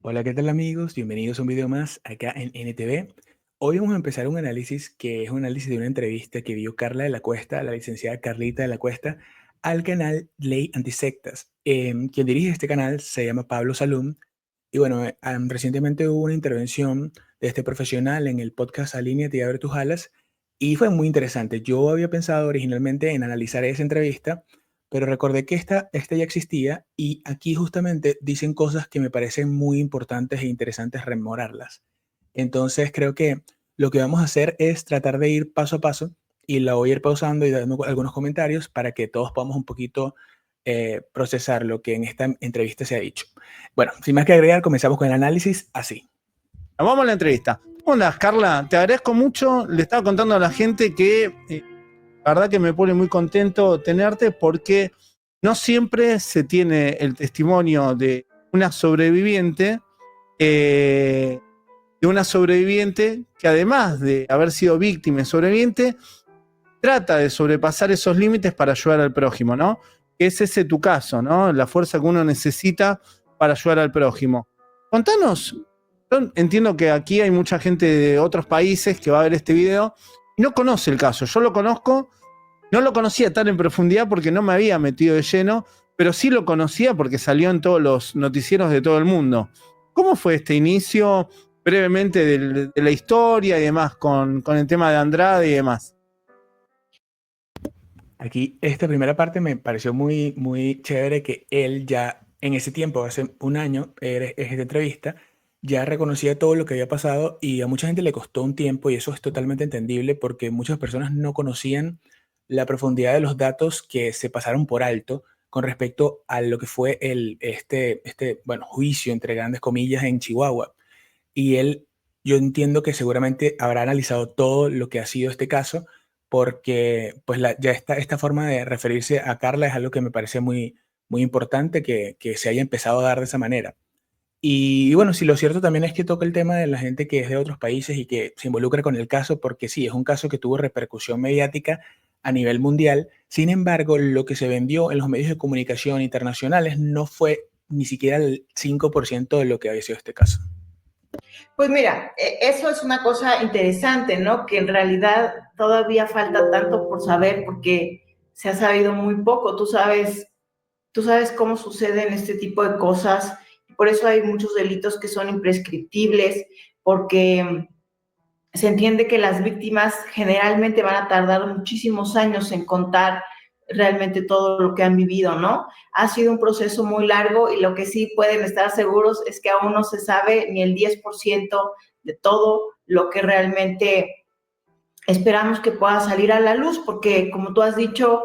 Hola, ¿qué tal amigos? Bienvenidos a un video más acá en NTV. Hoy vamos a empezar un análisis que es un análisis de una entrevista que dio Carla de la Cuesta, la licenciada Carlita de la Cuesta, al canal Ley Antisectas. Quien dirige este canal se llama Pablo Salum. Y bueno, recientemente hubo una intervención de este profesional en el podcast Alíneate y abre tus alas y fue muy interesante. Yo había pensado originalmente en analizar esa entrevista, pero recordé que esta ya existía y aquí justamente dicen cosas que me parecen muy importantes e interesantes rememorarlas. Entonces creo que lo que vamos a hacer es tratar de ir paso a paso y la voy a ir pausando y dando algunos comentarios para que todos podamos un poquito procesar lo que en esta entrevista se ha dicho. Bueno, sin más que agregar, comenzamos con el análisis así. Vamos a la entrevista. Hola, Carla, te agradezco mucho. Le estaba contando a la gente que la verdad que me pone muy contento tenerte porque no siempre se tiene el testimonio de una sobreviviente, que además de haber sido víctima y sobreviviente, trata de sobrepasar esos límites para ayudar al prójimo, ¿no? Que es ese tu caso, ¿no? La fuerza que uno necesita para ayudar al prójimo. Contanos. Yo entiendo que aquí hay mucha gente de otros países que va a ver este video y no conoce el caso. Yo lo conozco, no lo conocía tan en profundidad porque no me había metido de lleno, pero sí lo conocía porque salió en todos los noticieros de todo el mundo. ¿Cómo fue este inicio brevemente de la historia y demás con el tema de Andrade y demás? Aquí, esta primera parte me pareció muy, muy chévere que él ya en ese tiempo, hace un año, es esta entrevista, ya reconocía todo lo que había pasado y a mucha gente le costó un tiempo y eso es totalmente entendible porque muchas personas no conocían la profundidad de los datos que se pasaron por alto con respecto a lo que fue bueno, juicio, entre grandes comillas, en Chihuahua. Y él, yo entiendo que seguramente habrá analizado todo lo que ha sido este caso, porque pues ya esta forma de referirse a Carla es algo que me parece muy, muy importante que se haya empezado a dar de esa manera. Y bueno, sí, lo cierto también es que toca el tema de la gente que es de otros países y que se involucra con el caso, porque sí, es un caso que tuvo repercusión mediática a nivel mundial. Sin embargo, lo que se vendió en los medios de comunicación internacionales no fue ni siquiera el 5% de lo que había sido este caso. Pues mira, eso es una cosa interesante, ¿no? Que en realidad todavía falta tanto por saber porque se ha sabido muy poco. Tú sabes cómo suceden este tipo de cosas. Por eso hay muchos delitos que son imprescriptibles, porque se entiende que las víctimas generalmente van a tardar muchísimos años en contar realmente todo lo que han vivido, ¿no? Ha sido un proceso muy largo y lo que sí pueden estar seguros es que aún no se sabe ni el 10% de todo lo que realmente esperamos que pueda salir a la luz, porque como tú has dicho,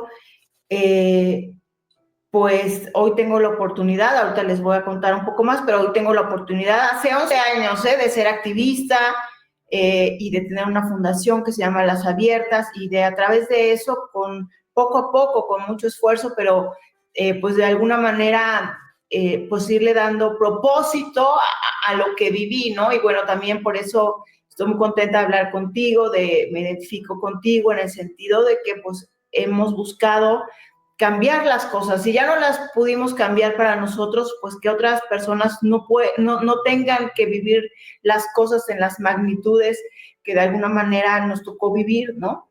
pues hoy tengo la oportunidad, ahorita les voy a contar un poco más, pero hoy tengo la oportunidad, hace 11 años, de ser activista y de tener una fundación que se llama Las Abiertas y de a través de eso, con poco a poco, con mucho esfuerzo, pero pues de alguna manera, pues irle dando propósito a lo que viví, ¿no? Y bueno, también por eso estoy muy contenta de hablar contigo, me identifico contigo en el sentido de que pues hemos buscado cambiar las cosas. Si ya no las pudimos cambiar para nosotros, pues que otras personas no tengan que vivir las cosas en las magnitudes que de alguna manera nos tocó vivir, ¿no?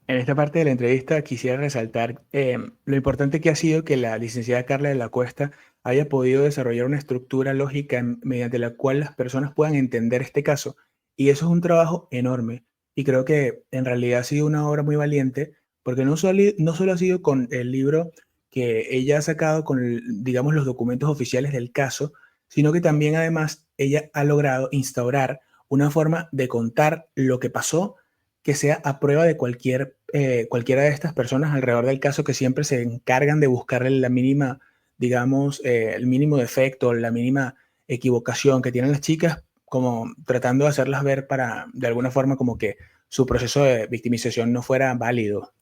En esta parte de la entrevista quisiera resaltar lo importante que ha sido que la licenciada Carla de la Cuesta haya podido desarrollar una estructura lógica mediante la cual las personas puedan entender este caso. Y eso es un trabajo enorme. Y creo que en realidad ha sido una obra muy valiente, porque no solo ha sido con el libro que ella ha sacado con, digamos, los documentos oficiales del caso, sino que también además ella ha logrado instaurar una forma de contar lo que pasó que sea a prueba de cualquiera de estas personas alrededor del caso que siempre se encargan de buscarle la mínima, digamos, el mínimo defecto, la mínima equivocación que tienen las chicas, como tratando de hacerlas ver para, de alguna forma, como que su proceso de victimización no fuera válido.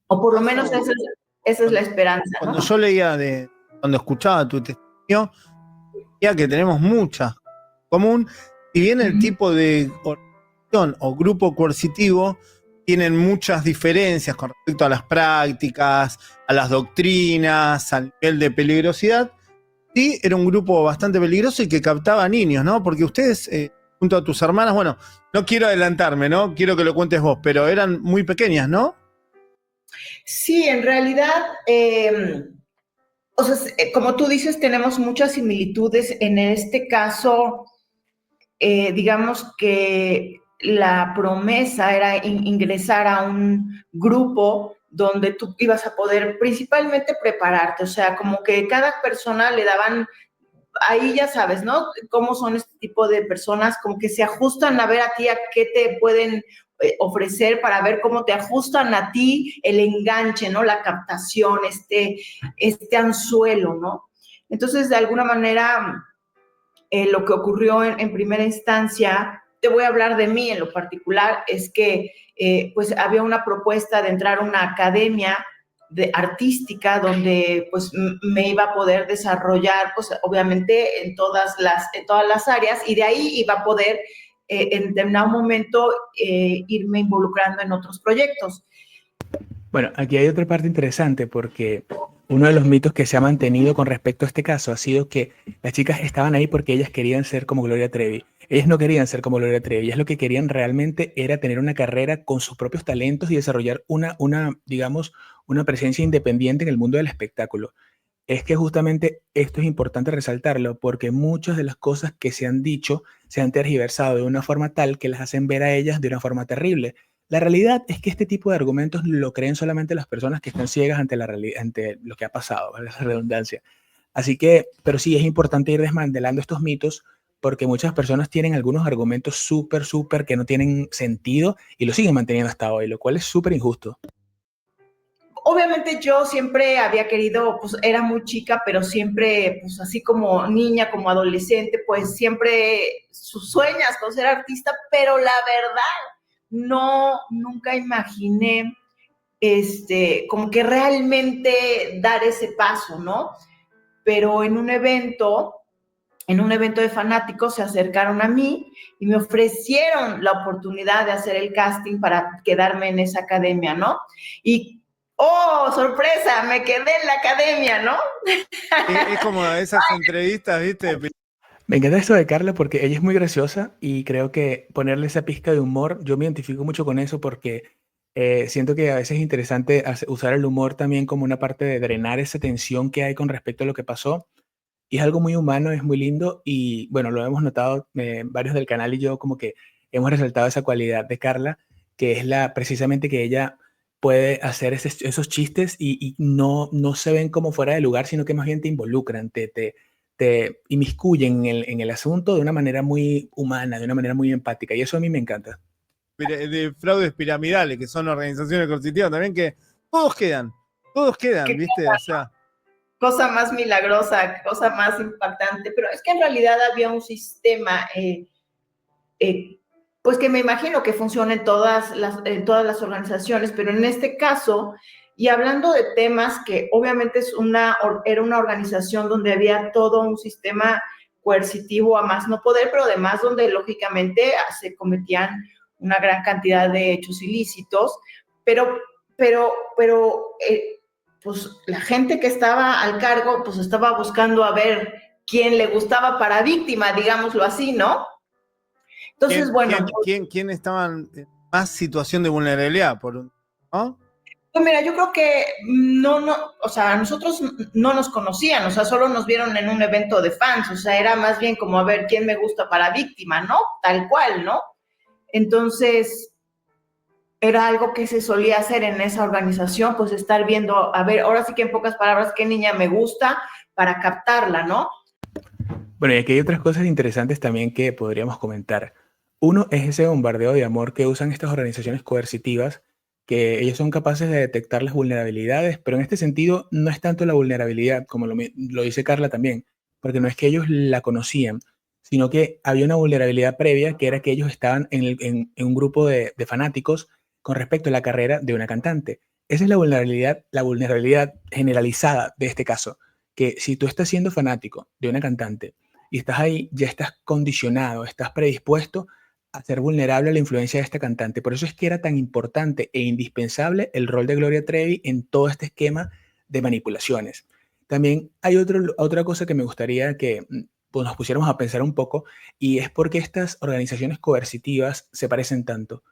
O por lo menos esa es la esperanza, Cuando ¿no? yo leía cuando escuchaba tu testimonio, veía que tenemos muchas en común, si bien el tipo de organización o grupo coercitivo tienen muchas diferencias con respecto a las prácticas, a las doctrinas, al nivel de peligrosidad, sí era un grupo bastante peligroso y que captaba niños, ¿no? Porque ustedes, junto a tus hermanas, bueno, no quiero adelantarme, ¿no? Quiero que lo cuentes vos, pero eran muy pequeñas, ¿no? Sí, en realidad, o sea, como tú dices, tenemos muchas similitudes. En este caso, digamos que la promesa era ingresar a un grupo donde tú ibas a poder principalmente prepararte, o sea, como que cada persona le daban, ahí ya sabes, ¿no? Cómo son este tipo de personas, como que se ajustan a ver a ti a qué te pueden ofrecer para ver cómo te ajustan a ti el enganche, ¿no? La captación, este anzuelo, ¿no? Entonces, de alguna manera, lo que ocurrió en primera instancia, te voy a hablar de mí en lo particular, es que pues había una propuesta de entrar a una academia artística donde pues me iba a poder desarrollar pues obviamente en todas las áreas y de ahí iba a poder en determinado momento irme involucrando en otros proyectos. Bueno, aquí hay otra parte interesante porque uno de los mitos que se ha mantenido con respecto a este caso ha sido que las chicas estaban ahí porque ellas querían ser como Gloria Trevi. Ellas no querían ser como Gloria Trevi, ellas lo que querían realmente era tener una carrera con sus propios talentos y desarrollar digamos, una presencia independiente en el mundo del espectáculo. Es que justamente esto es importante resaltarlo porque muchas de las cosas que se han dicho se han tergiversado de una forma tal que las hacen ver a ellas de una forma terrible. La realidad es que este tipo de argumentos lo creen solamente las personas que están ciegas ante la realidad, ante lo que ha pasado, ¿vale? La redundancia. Así que, pero sí es importante ir desmantelando estos mitos porque muchas personas tienen algunos argumentos súper que no tienen sentido y lo siguen manteniendo hasta hoy, lo cual es súper injusto. Obviamente yo siempre había querido, pues era muy chica, pero siempre, pues así como niña, como adolescente, pues siempre sueñas con ser artista, pero la verdad, no, nunca imaginé, como que realmente dar ese paso, ¿no? Pero en un evento de fanáticos se acercaron a mí y me ofrecieron la oportunidad de hacer el casting para quedarme en esa academia, ¿no? Y, oh, sorpresa, me quedé en la academia, ¿no? Es como esas entrevistas, ¿viste? Me encanta esto de Carla porque ella es muy graciosa y creo que ponerle esa pizca de humor, yo me identifico mucho con eso porque siento que a veces es interesante usar el humor también como una parte de drenar esa tensión que hay con respecto a lo que pasó. Y es algo muy humano, es muy lindo y bueno, lo hemos notado varios del canal y yo como que hemos resaltado esa cualidad de Carla, que es precisamente que ella puede hacer esos chistes y no se ven como fuera de lugar, sino que más bien te involucran, te inmiscuyen en el asunto de una manera muy humana, de una manera muy empática y eso a mí me encanta. De fraudes piramidales, que son organizaciones coercitivas también, que todos quedan, Qué ¿viste? O sea, cosa más milagrosa, qué cosa más impactante, pero es que en realidad había un sistema, eh, pues que me imagino que funciona en todas las organizaciones, pero en este caso, y hablando de temas que obviamente era una organización donde había todo un sistema coercitivo a más no poder, pero además donde lógicamente se cometían una gran cantidad de hechos ilícitos, pero, pero pues la gente que estaba al cargo, pues estaba buscando a ver quién le gustaba para víctima, digámoslo así, ¿no? Entonces, bueno, ¿quién estaba en más situación de vulnerabilidad? ¿No? pues mira, yo creo que o sea, a nosotros no nos conocían, o sea, solo nos vieron en un evento de fans, o sea, era más bien como a ver quién me gusta para víctima, ¿no? Tal cual, ¿no? Entonces, era algo que se solía hacer en esa organización, pues estar viendo, a ver, ahora sí que en pocas palabras, qué niña me gusta para captarla, ¿no? Bueno, y aquí hay otras cosas interesantes también que podríamos comentar. Uno es ese bombardeo de amor que usan estas organizaciones coercitivas, que ellos son capaces de detectar las vulnerabilidades, pero en este sentido no es tanto la vulnerabilidad, como lo dice Carla también, porque no es que ellos la conocían, sino que había una vulnerabilidad previa, que era que ellos estaban en un grupo de fanáticos con respecto a la carrera de una cantante. Esa es la vulnerabilidad generalizada de este caso, que si tú estás siendo fanático de una cantante, y estás ahí, ya estás condicionado, estás predispuesto a ser vulnerable a la influencia de esta cantante. Por eso es que era tan importante e indispensable el rol de Gloria Trevi en todo este esquema de manipulaciones. También hay otra cosa que me gustaría que pues nos pusiéramos a pensar un poco, y es por qué estas organizaciones coercitivas se parecen tanto.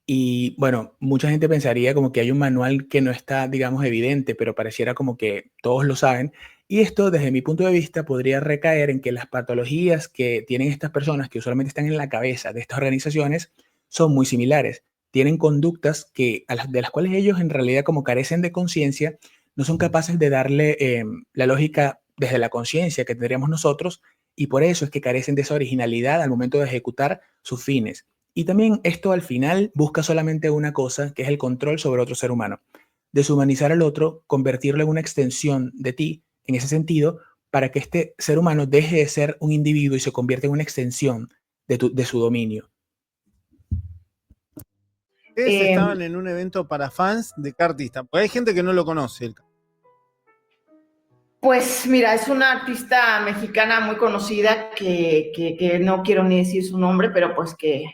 Y bueno, mucha gente pensaría como que hay un manual que no está, digamos, evidente, pero pareciera como que todos lo saben. Y esto, desde mi punto de vista, podría recaer en que las patologías que tienen estas personas, que usualmente están en la cabeza de estas organizaciones, son muy similares. Tienen conductas de las cuales ellos en realidad, como carecen de conciencia, no son capaces de darle la lógica desde la conciencia que tendríamos nosotros, y por eso es que carecen de esa originalidad al momento de ejecutar sus fines. Y también esto al final busca solamente una cosa, que es el control sobre otro ser humano. Deshumanizar al otro, convertirlo en una extensión de ti, en ese sentido, para que este ser humano deje de ser un individuo y se convierta en una extensión de su dominio. Ustedes Eh, estaban en un evento para fans de qué artista, porque hay gente que no lo conoce. pues mira, es una artista mexicana muy conocida que no quiero ni decir su nombre, pero pues que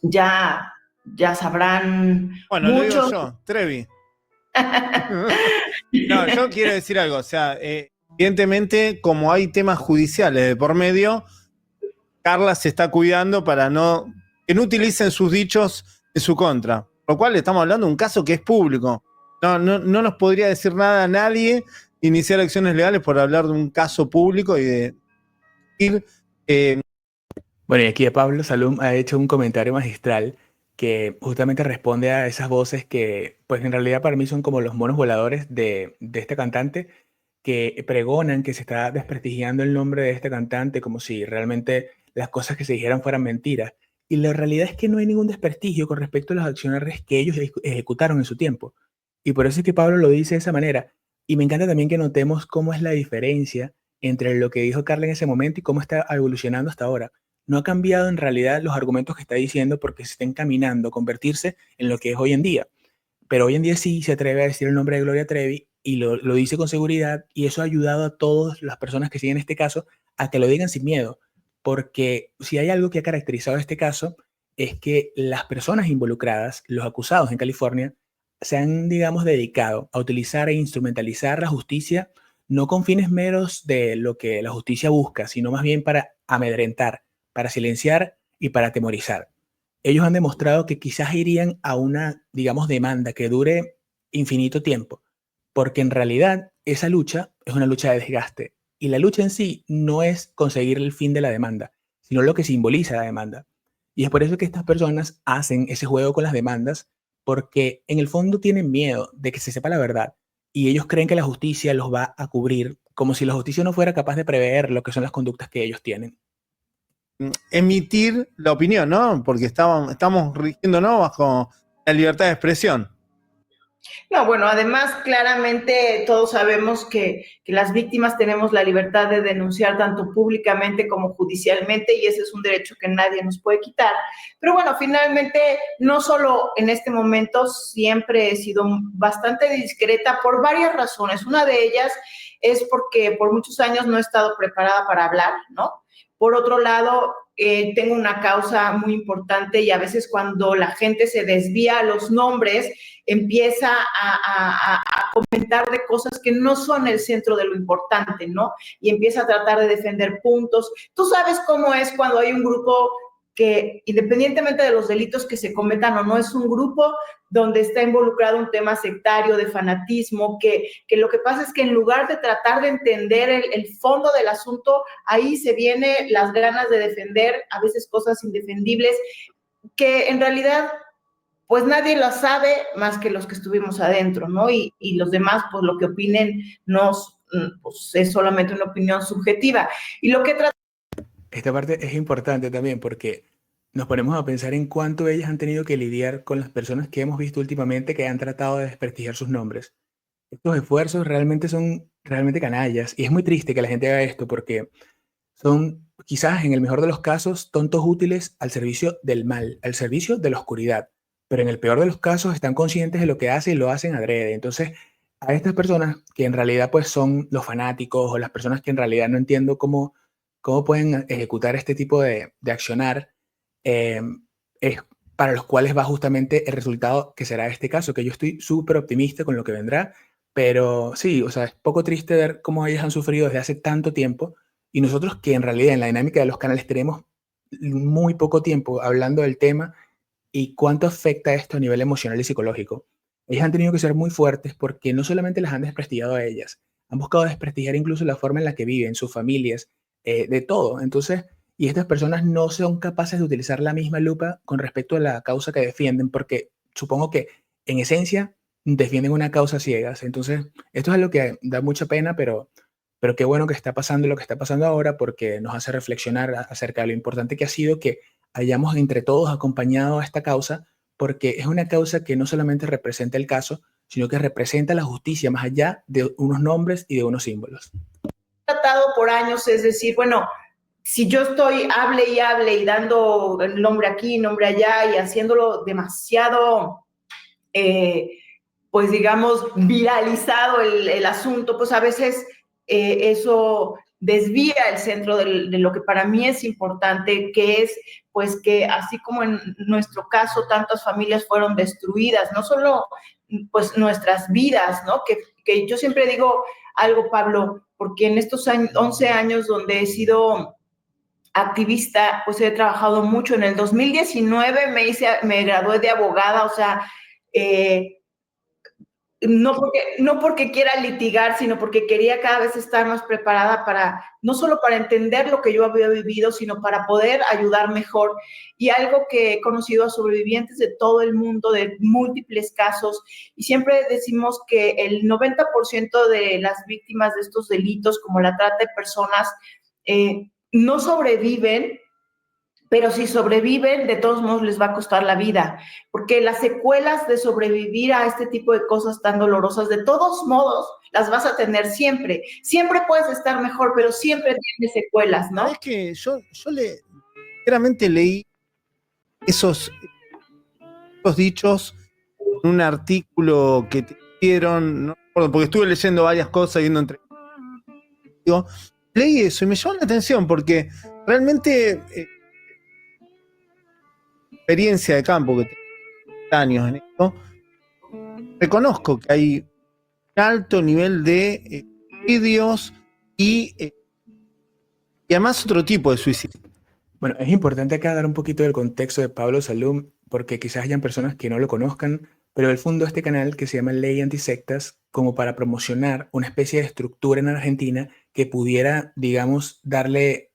ya, ya sabrán Bueno, lo digo muchos. yo, Trevi. No, yo quiero decir algo, o sea, evidentemente, como hay temas judiciales de por medio, Carla se está cuidando para que no utilicen sus dichos en su contra. Lo cual estamos hablando de un caso que es público. No nos podría decir nada a nadie, iniciar acciones legales por hablar de un caso público y de ir. Bueno, y aquí Pablo Salum ha hecho un comentario magistral que justamente responde a esas voces que, pues en realidad para mí son como los monos voladores de este cantante, que pregonan que se está desprestigiando el nombre de este cantante como si realmente las cosas que se dijeran fueran mentiras. Y la realidad es que no hay ningún desprestigio con respecto a los acciones que ellos ejecutaron en su tiempo. Y por eso es que Pablo lo dice de esa manera. Y me encanta también que notemos cómo es la diferencia entre lo que dijo Carla en ese momento y cómo está evolucionando hasta ahora. No ha cambiado en realidad los argumentos que está diciendo porque se está encaminando a convertirse en lo que es hoy en día. Pero hoy en día sí se atreve a decir el nombre de Gloria Trevi y lo dice con seguridad, y eso ha ayudado a todas las personas que siguen este caso a que lo digan sin miedo. Porque si hay algo que ha caracterizado este caso es que las personas involucradas, los acusados en California, se han, digamos, dedicado a utilizar e instrumentalizar la justicia no con fines meros de lo que la justicia busca, sino más bien para amedrentar, para silenciar y para atemorizar. Ellos han demostrado que quizás irían a una, digamos, demanda que dure infinito tiempo, porque en realidad esa lucha es una lucha de desgaste, y la lucha en sí no es conseguir el fin de la demanda, sino lo que simboliza la demanda. Y es por eso que estas personas hacen ese juego con las demandas, porque en el fondo tienen miedo de que se sepa la verdad, y ellos creen que la justicia los va a cubrir, como si la justicia no fuera capaz de prever lo que son las conductas que ellos tienen. Emitir la opinión, ¿no? Porque estamos rigiéndonos bajo la libertad de expresión. No, bueno, además claramente todos sabemos que las víctimas tenemos la libertad de denunciar tanto públicamente como judicialmente, y ese es un derecho que nadie nos puede quitar. Pero bueno, finalmente, no solo en este momento, siempre he sido bastante discreta por varias razones. Una de ellas es porque por muchos años no he estado preparada para hablar, ¿no? Por otro lado, tengo una causa muy importante, y a veces cuando la gente se desvía a los nombres, empieza a comentar de cosas que no son el centro de lo importante, ¿no? Y empieza a tratar de defender puntos. Tú sabes cómo es cuando hay un grupo que, independientemente de los delitos que se cometan o no, es un grupo donde está involucrado un tema sectario, de fanatismo, que lo que pasa es que en lugar de tratar de entender el fondo del asunto, ahí se vienen las ganas de defender a veces cosas indefendibles que en realidad pues nadie lo sabe más que los que estuvimos adentro, ¿no? Y los demás, pues lo que opinen pues, es solamente una opinión subjetiva. Y lo que Esta parte es importante también porque nos ponemos a pensar en cuánto ellas han tenido que lidiar con las personas que hemos visto últimamente que han tratado de desprestigiar sus nombres. Estos esfuerzos realmente son realmente canallas, y es muy triste que la gente haga esto porque son, quizás en el mejor de los casos, tontos útiles al servicio del mal, al servicio de la oscuridad. Pero en el peor de los casos están conscientes de lo que hacen y lo hacen adrede. Entonces, a estas personas que en realidad pues son los fanáticos, o las personas que en realidad no entiendo cómo pueden ejecutar este tipo de accionar, eh, es para los cuales va justamente el resultado que será este caso, que yo estoy súper optimista con lo que vendrá, Pero sí, o sea, es poco triste ver cómo ellas han sufrido desde hace tanto tiempo y nosotros que en realidad en la dinámica de los canales tenemos muy poco tiempo hablando del tema y cuánto afecta esto a nivel emocional y psicológico. Ellas han tenido que ser muy fuertes porque no solamente las han desprestigiado a ellas, han buscado desprestigiar incluso la forma en la que viven, sus familias, de todo. Entonces, y estas personas no son capaces de utilizar la misma lupa con respecto a la causa que defienden, porque supongo que en esencia defienden una causa ciegas. Entonces, esto es algo que da mucha pena, pero qué bueno que está pasando lo que está pasando ahora porque nos hace reflexionar acerca de lo importante que ha sido que hayamos entre todos acompañado a esta causa, porque es una causa que no solamente representa el caso, sino que representa la justicia más allá de unos nombres y de unos símbolos. Tratado por años, es decir, bueno, si yo estoy hable y dando el nombre aquí, nombre allá y haciéndolo demasiado, pues digamos, viralizado el asunto, pues a veces eso desvía el centro de lo que para mí es importante, que es pues que así como en nuestro caso tantas familias fueron destruidas, no solo pues nuestras vidas, ¿no? Que yo siempre digo algo, Pablo, porque en estos 11 años donde he sido activista, pues he trabajado mucho. En el 2019 me gradué de abogada, o sea, no porque quiera litigar, sino porque quería cada vez estar más preparada para, no solo para entender lo que yo había vivido, sino para poder ayudar mejor. Y algo que he conocido a sobrevivientes de todo el mundo, de múltiples casos, y siempre decimos que el 90% de las víctimas de estos delitos, como la trata de personas, no sobreviven, pero si sobreviven, de todos modos les va a costar la vida, porque las secuelas de sobrevivir a este tipo de cosas tan dolorosas, de todos modos, las vas a tener siempre. Siempre puedes estar mejor, pero siempre tienes secuelas, ¿no? Es que yo sinceramente leí esos dichos en un artículo que te hicieron, no recuerdo, porque estuve leyendo varias cosas, viendo entre... Leí eso y me llamó la atención porque realmente experiencia de campo que tengo años en esto, reconozco que hay un alto nivel de suicidios y además otro tipo de suicidio. Bueno, es importante acá dar un poquito del contexto de Pablo Salum, porque quizás hayan personas que no lo conozcan, pero él fundó este canal que se llama Ley Antisectas como para promocionar una especie de estructura en Argentina que pudiera, digamos, darle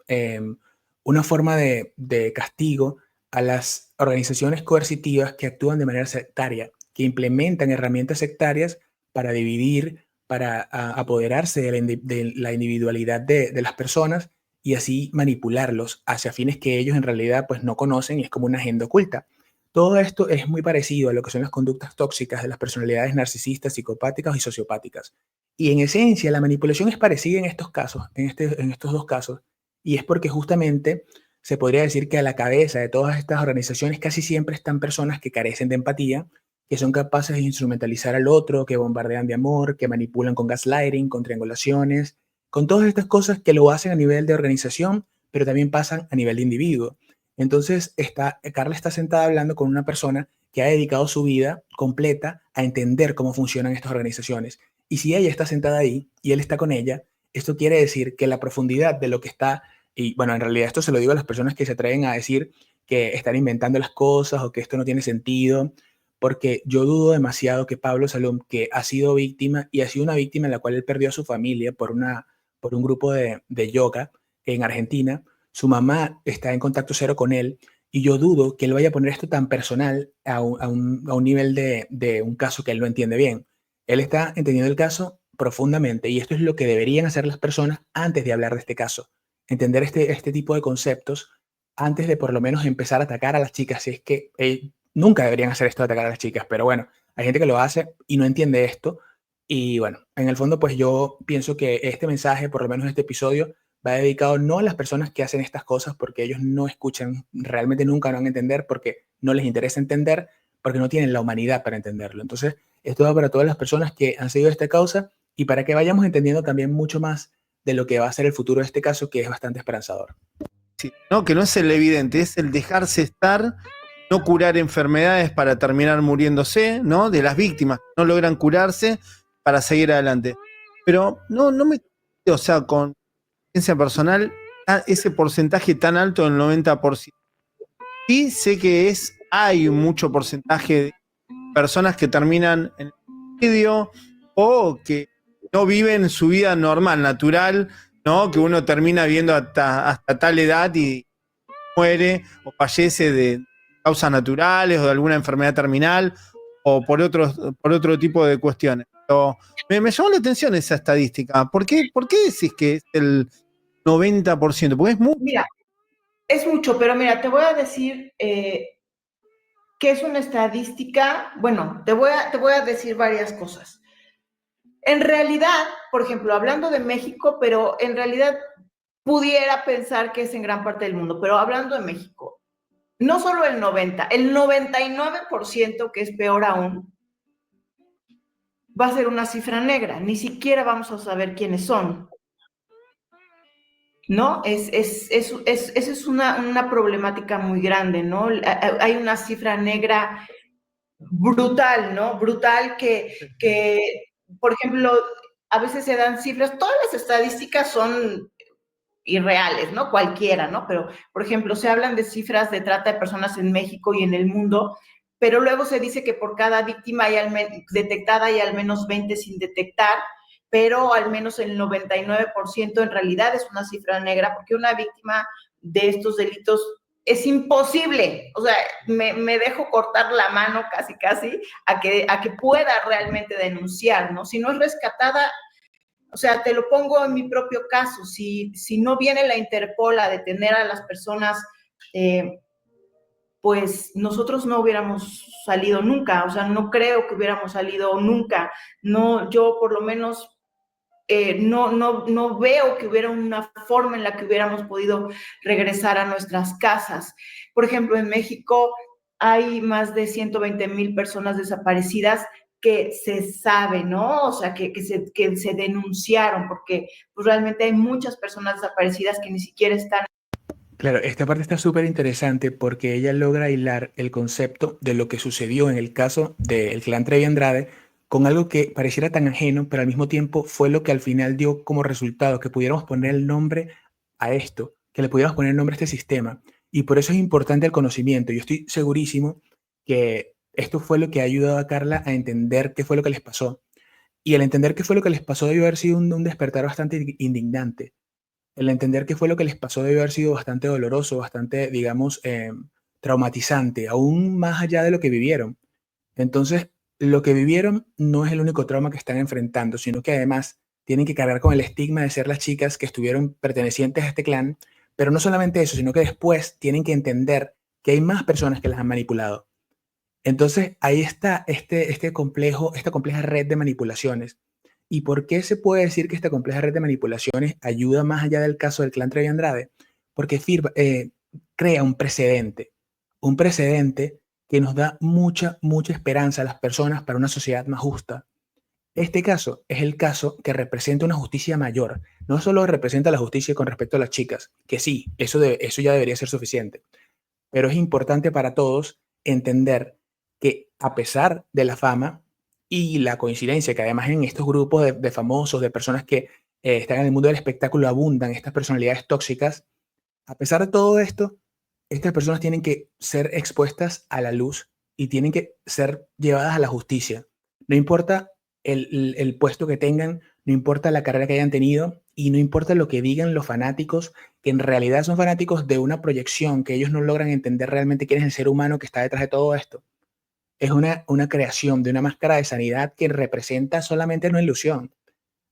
una forma de castigo a las organizaciones coercitivas que actúan de manera sectaria, que implementan herramientas sectarias para dividir, para apoderarse de la individualidad de las personas y así manipularlos hacia fines que ellos en realidad pues no conocen y es como una agenda oculta. Todo esto es muy parecido a lo que son las conductas tóxicas de las personalidades narcisistas, psicopáticas y sociopáticas. Y en esencia la manipulación es parecida en estos casos, en estos dos casos, y es porque justamente se podría decir que a la cabeza de todas estas organizaciones casi siempre están personas que carecen de empatía, que son capaces de instrumentalizar al otro, que bombardean de amor, que manipulan con gaslighting, con triangulaciones, con todas estas cosas que lo hacen a nivel de organización, pero también pasan a nivel de individuo. Entonces, Carla está sentada hablando con una persona que ha dedicado su vida completa a entender cómo funcionan estas organizaciones. Y si ella está sentada ahí y él está con ella, esto quiere decir que la profundidad de lo que está, y bueno, en realidad esto se lo digo a las personas que se atreven a decir que están inventando las cosas o que esto no tiene sentido, porque yo dudo demasiado que Pablo Salum, que ha sido víctima y ha sido una víctima en la cual él perdió a su familia por un grupo de yoga en Argentina, su mamá está en contacto cero con él y yo dudo que él vaya a poner esto tan personal a un nivel de un caso que él no entiende bien. Él está entendiendo el caso profundamente y esto es lo que deberían hacer las personas antes de hablar de este caso. Entender este tipo de conceptos antes de por lo menos empezar a atacar a las chicas. Si es que nunca deberían hacer esto de atacar a las chicas, pero bueno, hay gente que lo hace y no entiende esto. Y bueno, en el fondo, pues yo pienso que este mensaje, por lo menos este episodio, va dedicado no a las personas que hacen estas cosas porque ellos no escuchan, realmente nunca van a entender porque no les interesa entender, porque no tienen la humanidad para entenderlo. Entonces, esto va para todas las personas que han seguido esta causa y para que vayamos entendiendo también mucho más de lo que va a ser el futuro de este caso, que es bastante esperanzador. Sí, no, que no es el evidente, es el dejarse estar, no curar enfermedades para terminar muriéndose, ¿no? De las víctimas que no logran curarse para seguir adelante. Pero no me, o sea, con experiencia personal, ese porcentaje tan alto del 90%. Sí sé que hay mucho porcentaje de personas que terminan en el suicidio o que no viven su vida normal, natural, ¿no? Que uno termina viendo hasta tal edad y muere o fallece de causas naturales o de alguna enfermedad terminal o por otro tipo de cuestiones. Pero me llamó la atención esa estadística. ¿Por qué decís que es el 90%? Porque es mucho. Mira, es mucho, pero mira, te voy a decir que es una estadística. Bueno, te voy a decir varias cosas. En realidad, por ejemplo, hablando de México, pero en realidad pudiera pensar que es en gran parte del mundo, pero hablando de México, no solo el 90, el 99%, que es peor aún, va a ser una cifra negra, ni siquiera vamos a saber quiénes son, ¿no? Esa es una problemática muy grande, ¿no? Hay una cifra negra brutal, ¿no? Brutal que, por ejemplo, a veces se dan cifras, todas las estadísticas son irreales, ¿no? Cualquiera, ¿no? Pero, por ejemplo, se hablan de cifras de trata de personas en México y en el mundo, pero luego se dice que por cada víctima detectada hay al menos 20 sin detectar, pero al menos el 99% en realidad es una cifra negra, porque una víctima de estos delitos es imposible, o sea, me dejo cortar la mano casi a que pueda realmente denunciar, ¿no? Si no es rescatada, o sea, te lo pongo en mi propio caso, si no viene la Interpol a detener a las personas, pues nosotros no hubiéramos salido nunca, o sea, no creo que hubiéramos salido nunca, no, yo por lo menos no veo que hubiera una forma en la que hubiéramos podido regresar a nuestras casas. Por ejemplo, en México hay más de 120,000 personas desaparecidas que se sabe, ¿no? O sea, que se denunciaron, porque pues, realmente hay muchas personas desaparecidas que ni siquiera están. Claro, esta parte está súper interesante porque ella logra hilar el concepto de lo que sucedió en el caso del clan Trevi Andrade con algo que pareciera tan ajeno, pero al mismo tiempo fue lo que al final dio como resultado que pudiéramos poner el nombre a esto, que le pudiéramos poner el nombre a este sistema. Y por eso es importante el conocimiento. Yo estoy segurísimo que esto fue lo que ha ayudado a Carla a entender qué fue lo que les pasó. Y el entender qué fue lo que les pasó debió haber sido un despertar bastante indignante. El entender qué fue lo que les pasó debe haber sido bastante doloroso, bastante, digamos, traumatizante, aún más allá de lo que vivieron. Entonces, lo que vivieron no es el único trauma que están enfrentando, sino que además tienen que cargar con el estigma de ser las chicas que estuvieron pertenecientes a este clan, pero no solamente eso, sino que después tienen que entender que hay más personas que las han manipulado. Entonces, ahí está esta compleja red de manipulaciones. ¿Y por qué se puede decir que esta compleja red de manipulaciones ayuda más allá del caso del clan Trevi Andrade? Porque crea un precedente que nos da mucha esperanza a las personas para una sociedad más justa. Este caso es el caso que representa una justicia mayor. No solo representa la justicia con respecto a las chicas, que sí, eso ya debería ser suficiente, pero es importante para todos entender que a pesar de la fama y la coincidencia que además en estos grupos de famosos, de personas que están en el mundo del espectáculo abundan estas personalidades tóxicas, a pesar de todo esto, estas personas tienen que ser expuestas a la luz y tienen que ser llevadas a la justicia. No importa el puesto que tengan, no importa la carrera que hayan tenido y no importa lo que digan los fanáticos, que en realidad son fanáticos de una proyección, que ellos no logran entender realmente quién es el ser humano que está detrás de todo esto. Es una creación de una máscara de sanidad que representa solamente una ilusión.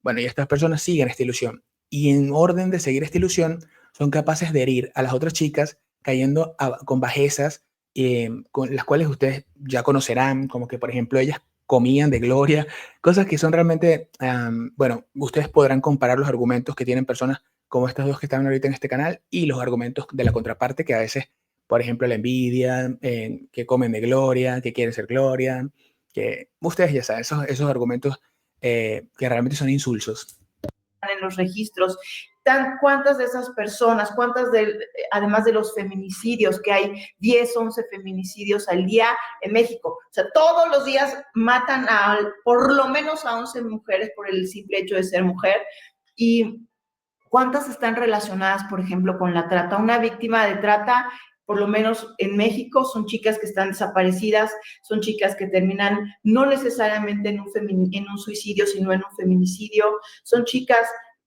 Bueno, y estas personas siguen esta ilusión. Y en orden de seguir esta ilusión, son capaces de herir a las otras chicas cayendo con bajezas con las cuales ustedes ya conocerán, como que, por ejemplo, ellas comían de gloria, cosas que son realmente, bueno, ustedes podrán comparar los argumentos que tienen personas como estas dos que están ahorita en este canal y los argumentos de la contraparte que a veces, por ejemplo, la envidia, que comen de gloria, que quieren ser gloria, que ustedes ya saben, esos argumentos que realmente son insulsos. en los registros. ¿Cuántas de esas personas, además de los feminicidios, que hay 10, 11 feminicidios al día en México? O sea, todos los días matan por lo menos a 11 mujeres por el simple hecho de ser mujer. ¿Y cuántas están relacionadas, por ejemplo, con la trata? Una víctima de trata, por lo menos en México, son chicas que están desaparecidas, son chicas que terminan no necesariamente en un suicidio, sino en un feminicidio, son chicas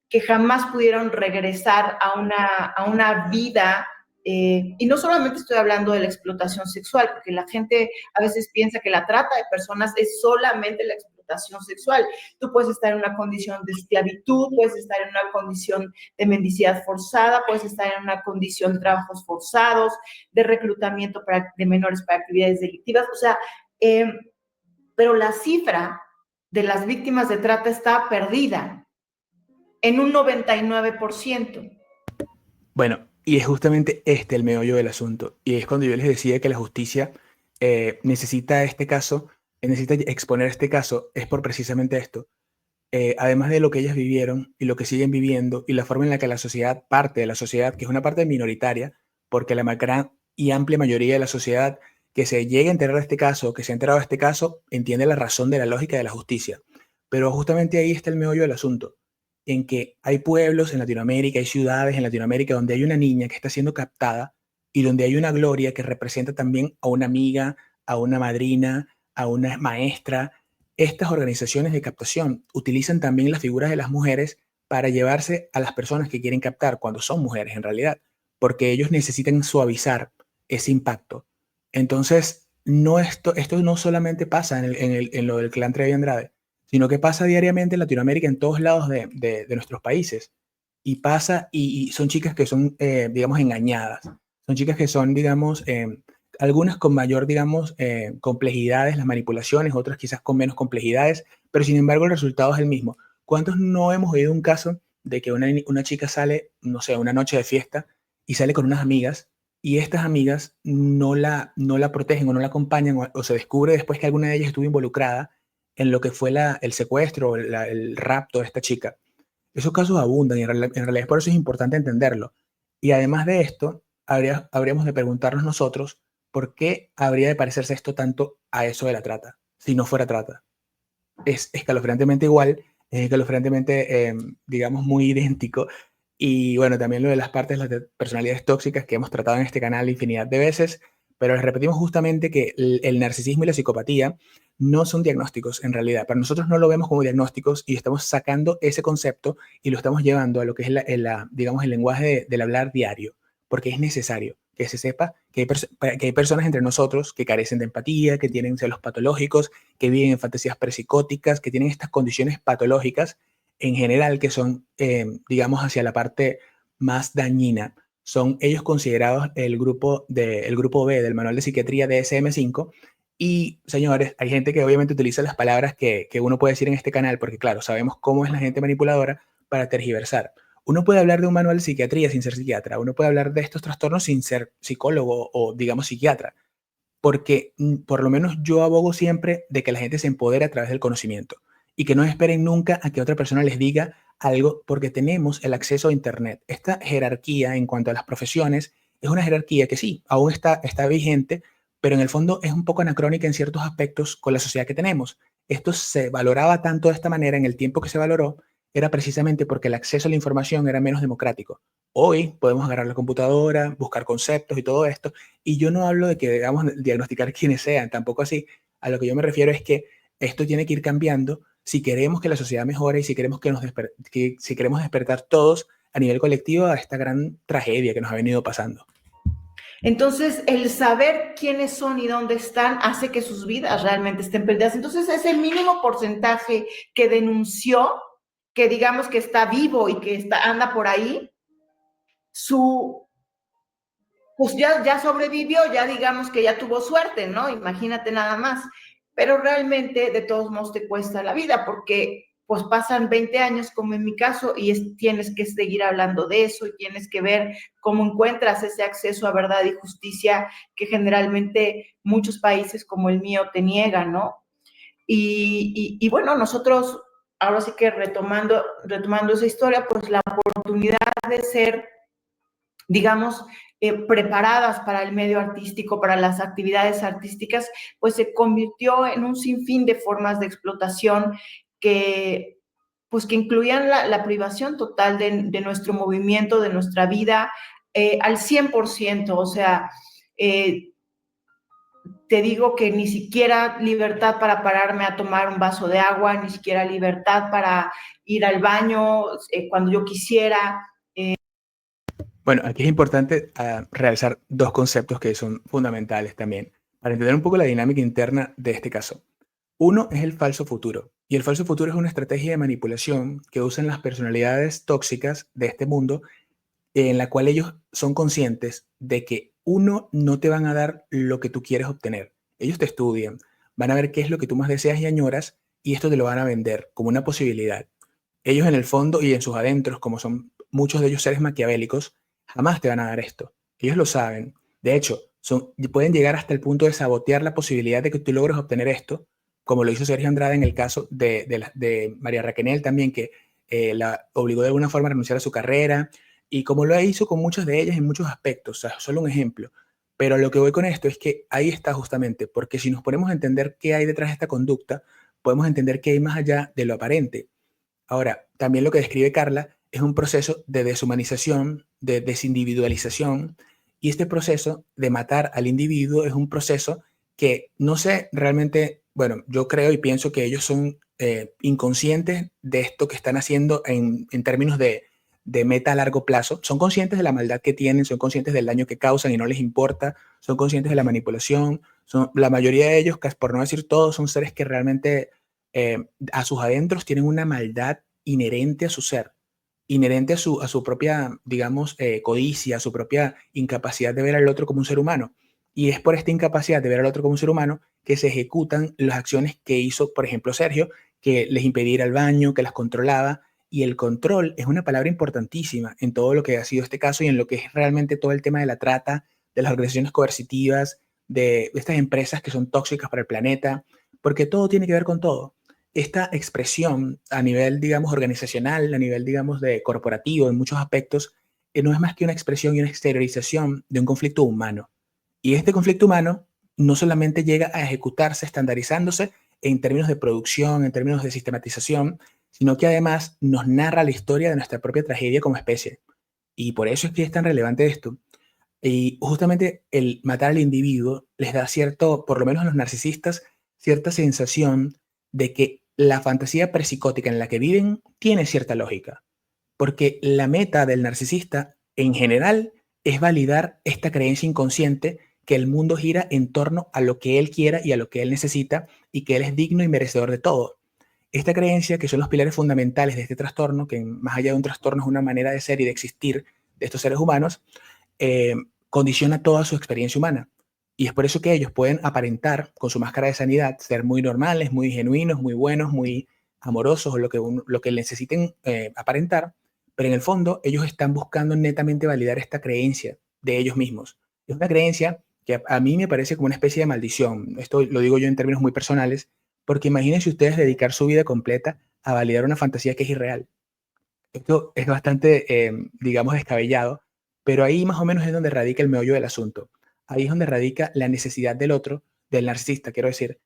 que jamás pudieron regresar a una vida, y no solamente estoy hablando de la explotación sexual, porque la gente a veces piensa que la trata de personas es solamente la explotación sexual. Tú puedes estar en una condición de esclavitud, puedes estar en una condición de mendicidad forzada, puedes estar en una condición de trabajos forzados, de reclutamiento de menores para actividades delictivas, o sea, pero la cifra de las víctimas de trata está perdida en un 99%. Bueno, y es justamente este el meollo del asunto. Y es cuando yo les decía que la justicia necesita este caso, necesita exponer este caso, es por precisamente esto. Además de lo que ellas vivieron y lo que siguen viviendo y la forma en la que la sociedad, parte de la sociedad, que es una parte minoritaria, porque la gran y amplia mayoría de la sociedad que se llegue a enterar de este caso, que se ha enterado de este caso, entiende la razón de la lógica de la justicia. Pero justamente ahí está el meollo del asunto, en que hay pueblos en Latinoamérica, hay ciudades en Latinoamérica donde hay una niña que está siendo captada y donde hay una Gloria que representa también a una amiga, a una madrina, a una maestra. Estas organizaciones de captación utilizan también las figuras de las mujeres para llevarse a las personas que quieren captar, cuando son mujeres en realidad, porque ellos necesitan suavizar ese impacto. Entonces, esto no solamente pasa en lo del clan Trevi Andrade, sino que pasa diariamente en Latinoamérica, en todos lados de nuestros países. Y pasa, y son chicas que son, digamos, engañadas. Son chicas que son, digamos, algunas con mayor, digamos, complejidades, las manipulaciones, otras quizás con menos complejidades, pero sin embargo el resultado es el mismo. ¿Cuántos no hemos oído un caso de que una chica sale, no sé, una noche de fiesta y sale con unas amigas y estas amigas no la protegen o no la acompañan o se descubre después que alguna de ellas estuvo involucrada en lo que fue el secuestro o el rapto de esta chica? Esos casos abundan y en realidad por eso es importante entenderlo. Y además de esto, habríamos de preguntarnos nosotros por qué habría de parecerse esto tanto a eso de la trata, si no fuera trata. Es escalofriantemente igual, es escalofriantemente, digamos, muy idéntico. Y bueno, también lo de las partes, las de personalidades tóxicas que hemos tratado en este canal infinidad de veces, pero les repetimos justamente que el narcisismo y la psicopatía no son diagnósticos en realidad. Para nosotros no lo vemos como diagnósticos y estamos sacando ese concepto y lo estamos llevando a lo que es digamos, el lenguaje del hablar diario, porque es necesario que se sepa que hay personas entre nosotros que carecen de empatía, que tienen celos patológicos, que viven en fantasías prepsicóticas, que tienen estas condiciones patológicas en general que son, digamos, hacia la parte más dañina. Son ellos considerados el grupo B del Manual de Psiquiatría DSM-5. Y, señores, hay gente que obviamente utiliza las palabras que uno puede decir en este canal, porque claro, sabemos cómo es la gente manipuladora para tergiversar. Uno puede hablar de un manual de psiquiatría sin ser psiquiatra, uno puede hablar de estos trastornos sin ser psicólogo o, digamos, psiquiatra, porque por lo menos yo abogo siempre de que la gente se empodere a través del conocimiento y que no esperen nunca a que otra persona les diga algo, porque tenemos el acceso a Internet. Esta jerarquía en cuanto a las profesiones es una jerarquía que sí, aún está vigente, pero en el fondo es un poco anacrónica en ciertos aspectos con la sociedad que tenemos. Esto se valoraba tanto de esta manera en el tiempo que se valoró, era precisamente porque el acceso a la información era menos democrático. Hoy podemos agarrar la computadora, buscar conceptos y todo esto, y yo no hablo de que debamos diagnosticar quiénes sean, tampoco así. A lo que yo me refiero es que esto tiene que ir cambiando si queremos que la sociedad mejore y si queremos si queremos despertar todos a nivel colectivo a esta gran tragedia que nos ha venido pasando. Entonces, el saber quiénes son y dónde están hace que sus vidas realmente estén perdidas. Entonces, es el mínimo porcentaje que denunció, que digamos que está vivo y que anda por ahí, pues ya sobrevivió, ya digamos que ya tuvo suerte, ¿no? Imagínate nada más. Pero realmente, de todos modos, te cuesta la vida porque pues pasan 20 años, como en mi caso, y tienes que seguir hablando de eso y tienes que ver cómo encuentras ese acceso a verdad y justicia que generalmente muchos países como el mío te niegan, ¿no? Y bueno, nosotros ahora sí que retomando esa historia, pues la oportunidad de ser, digamos, preparadas para el medio artístico, para las actividades artísticas, pues se convirtió en un sinfín de formas de explotación que, pues, que incluían la privación total de nuestro movimiento, de nuestra vida, al 100%. O sea, te digo que ni siquiera libertad para pararme a tomar un vaso de agua, ni siquiera libertad para ir al baño cuando yo quisiera. Bueno, aquí es importante realizar dos conceptos que son fundamentales también para entender un poco la dinámica interna de este caso. Uno es el falso futuro. Y el falso futuro es una estrategia de manipulación que usan las personalidades tóxicas de este mundo, en la cual ellos son conscientes de que uno, no te van a dar lo que tú quieres obtener. Ellos te estudian, van a ver qué es lo que tú más deseas y añoras, y esto te lo van a vender como una posibilidad. Ellos en el fondo y en sus adentros, como son muchos de ellos seres maquiavélicos, jamás te van a dar esto. Ellos lo saben. De hecho, pueden llegar hasta el punto de sabotear la posibilidad de que tú logres obtener esto, como lo hizo Sergio Andrade en el caso de María Raquel también, que la obligó de alguna forma a renunciar a su carrera, y como lo hizo con muchas de ellas en muchos aspectos. O sea, solo un ejemplo. Pero lo que voy con esto es que ahí está justamente, porque si nos ponemos a entender qué hay detrás de esta conducta, podemos entender qué hay más allá de lo aparente. Ahora, también lo que describe Carla es un proceso de deshumanización, de desindividualización, y este proceso de matar al individuo es un proceso que no sé realmente, bueno, yo creo y pienso que ellos son inconscientes de esto que están haciendo en términos de meta a largo plazo. Son conscientes de la maldad que tienen, son conscientes del daño que causan y no les importa, son conscientes de la manipulación. La mayoría de ellos, por no decir todos, son seres que realmente a sus adentros tienen una maldad inherente a su ser, inherente a su propia, digamos, codicia, a su propia incapacidad de ver al otro como un ser humano. Y es por esta incapacidad de ver al otro como un ser humano que se ejecutan las acciones que hizo, por ejemplo, Sergio, que les impedía ir al baño, que las controlaba. Y el control es una palabra importantísima en todo lo que ha sido este caso y en lo que es realmente todo el tema de la trata, de las organizaciones coercitivas, de estas empresas que son tóxicas para el planeta, porque todo tiene que ver con todo. Esta expresión a nivel, digamos, organizacional, a nivel, digamos, de corporativo, en muchos aspectos, no es más que una expresión y una exteriorización de un conflicto humano. Y este conflicto humano no solamente llega a ejecutarse estandarizándose en términos de producción, en términos de sistematización, sino que además nos narra la historia de nuestra propia tragedia como especie. Y por eso es que es tan relevante esto. Y justamente el matar al individuo les da cierto, por lo menos a los narcisistas, cierta sensación de que la fantasía psicótica en la que viven tiene cierta lógica. Porque la meta del narcisista, en general, es validar esta creencia inconsciente que el mundo gira en torno a lo que él quiera y a lo que él necesita y que él es digno y merecedor de todo. Esta creencia, que son los pilares fundamentales de este trastorno, que más allá de un trastorno es una manera de ser y de existir de estos seres humanos, eh, condiciona toda su experiencia humana. Y es por eso que ellos pueden aparentar con su máscara de sanidad ser muy normales, muy genuinos, muy buenos, muy amorosos, o lo que necesiten aparentar, pero en el fondo ellos están buscando netamente validar esta creencia de ellos mismos. Es una creencia que a mí me parece como una especie de maldición. Esto lo digo yo en términos muy personales, porque imagínense ustedes dedicar su vida completa a validar una fantasía que es irreal. Esto es bastante, digamos, descabellado, pero ahí más o menos es donde radica el meollo del asunto. Ahí es donde radica la necesidad del otro, del narcisista, quiero decir,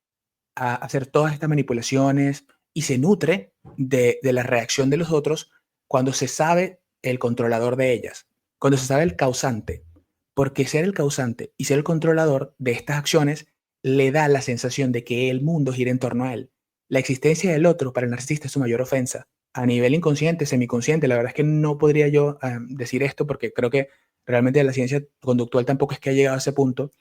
a hacer todas estas manipulaciones y se nutre de la reacción de los otros cuando se sabe el controlador de ellas, cuando se sabe el causante, porque ser el causante y ser el controlador de estas acciones le da la sensación de que el mundo gira en torno a él. La existencia del otro para el narcisista es su mayor ofensa. A nivel inconsciente, semiconsciente, la verdad es que no podría yo decir esto porque creo que realmente la ciencia conductual tampoco es que ha llegado a ese punto,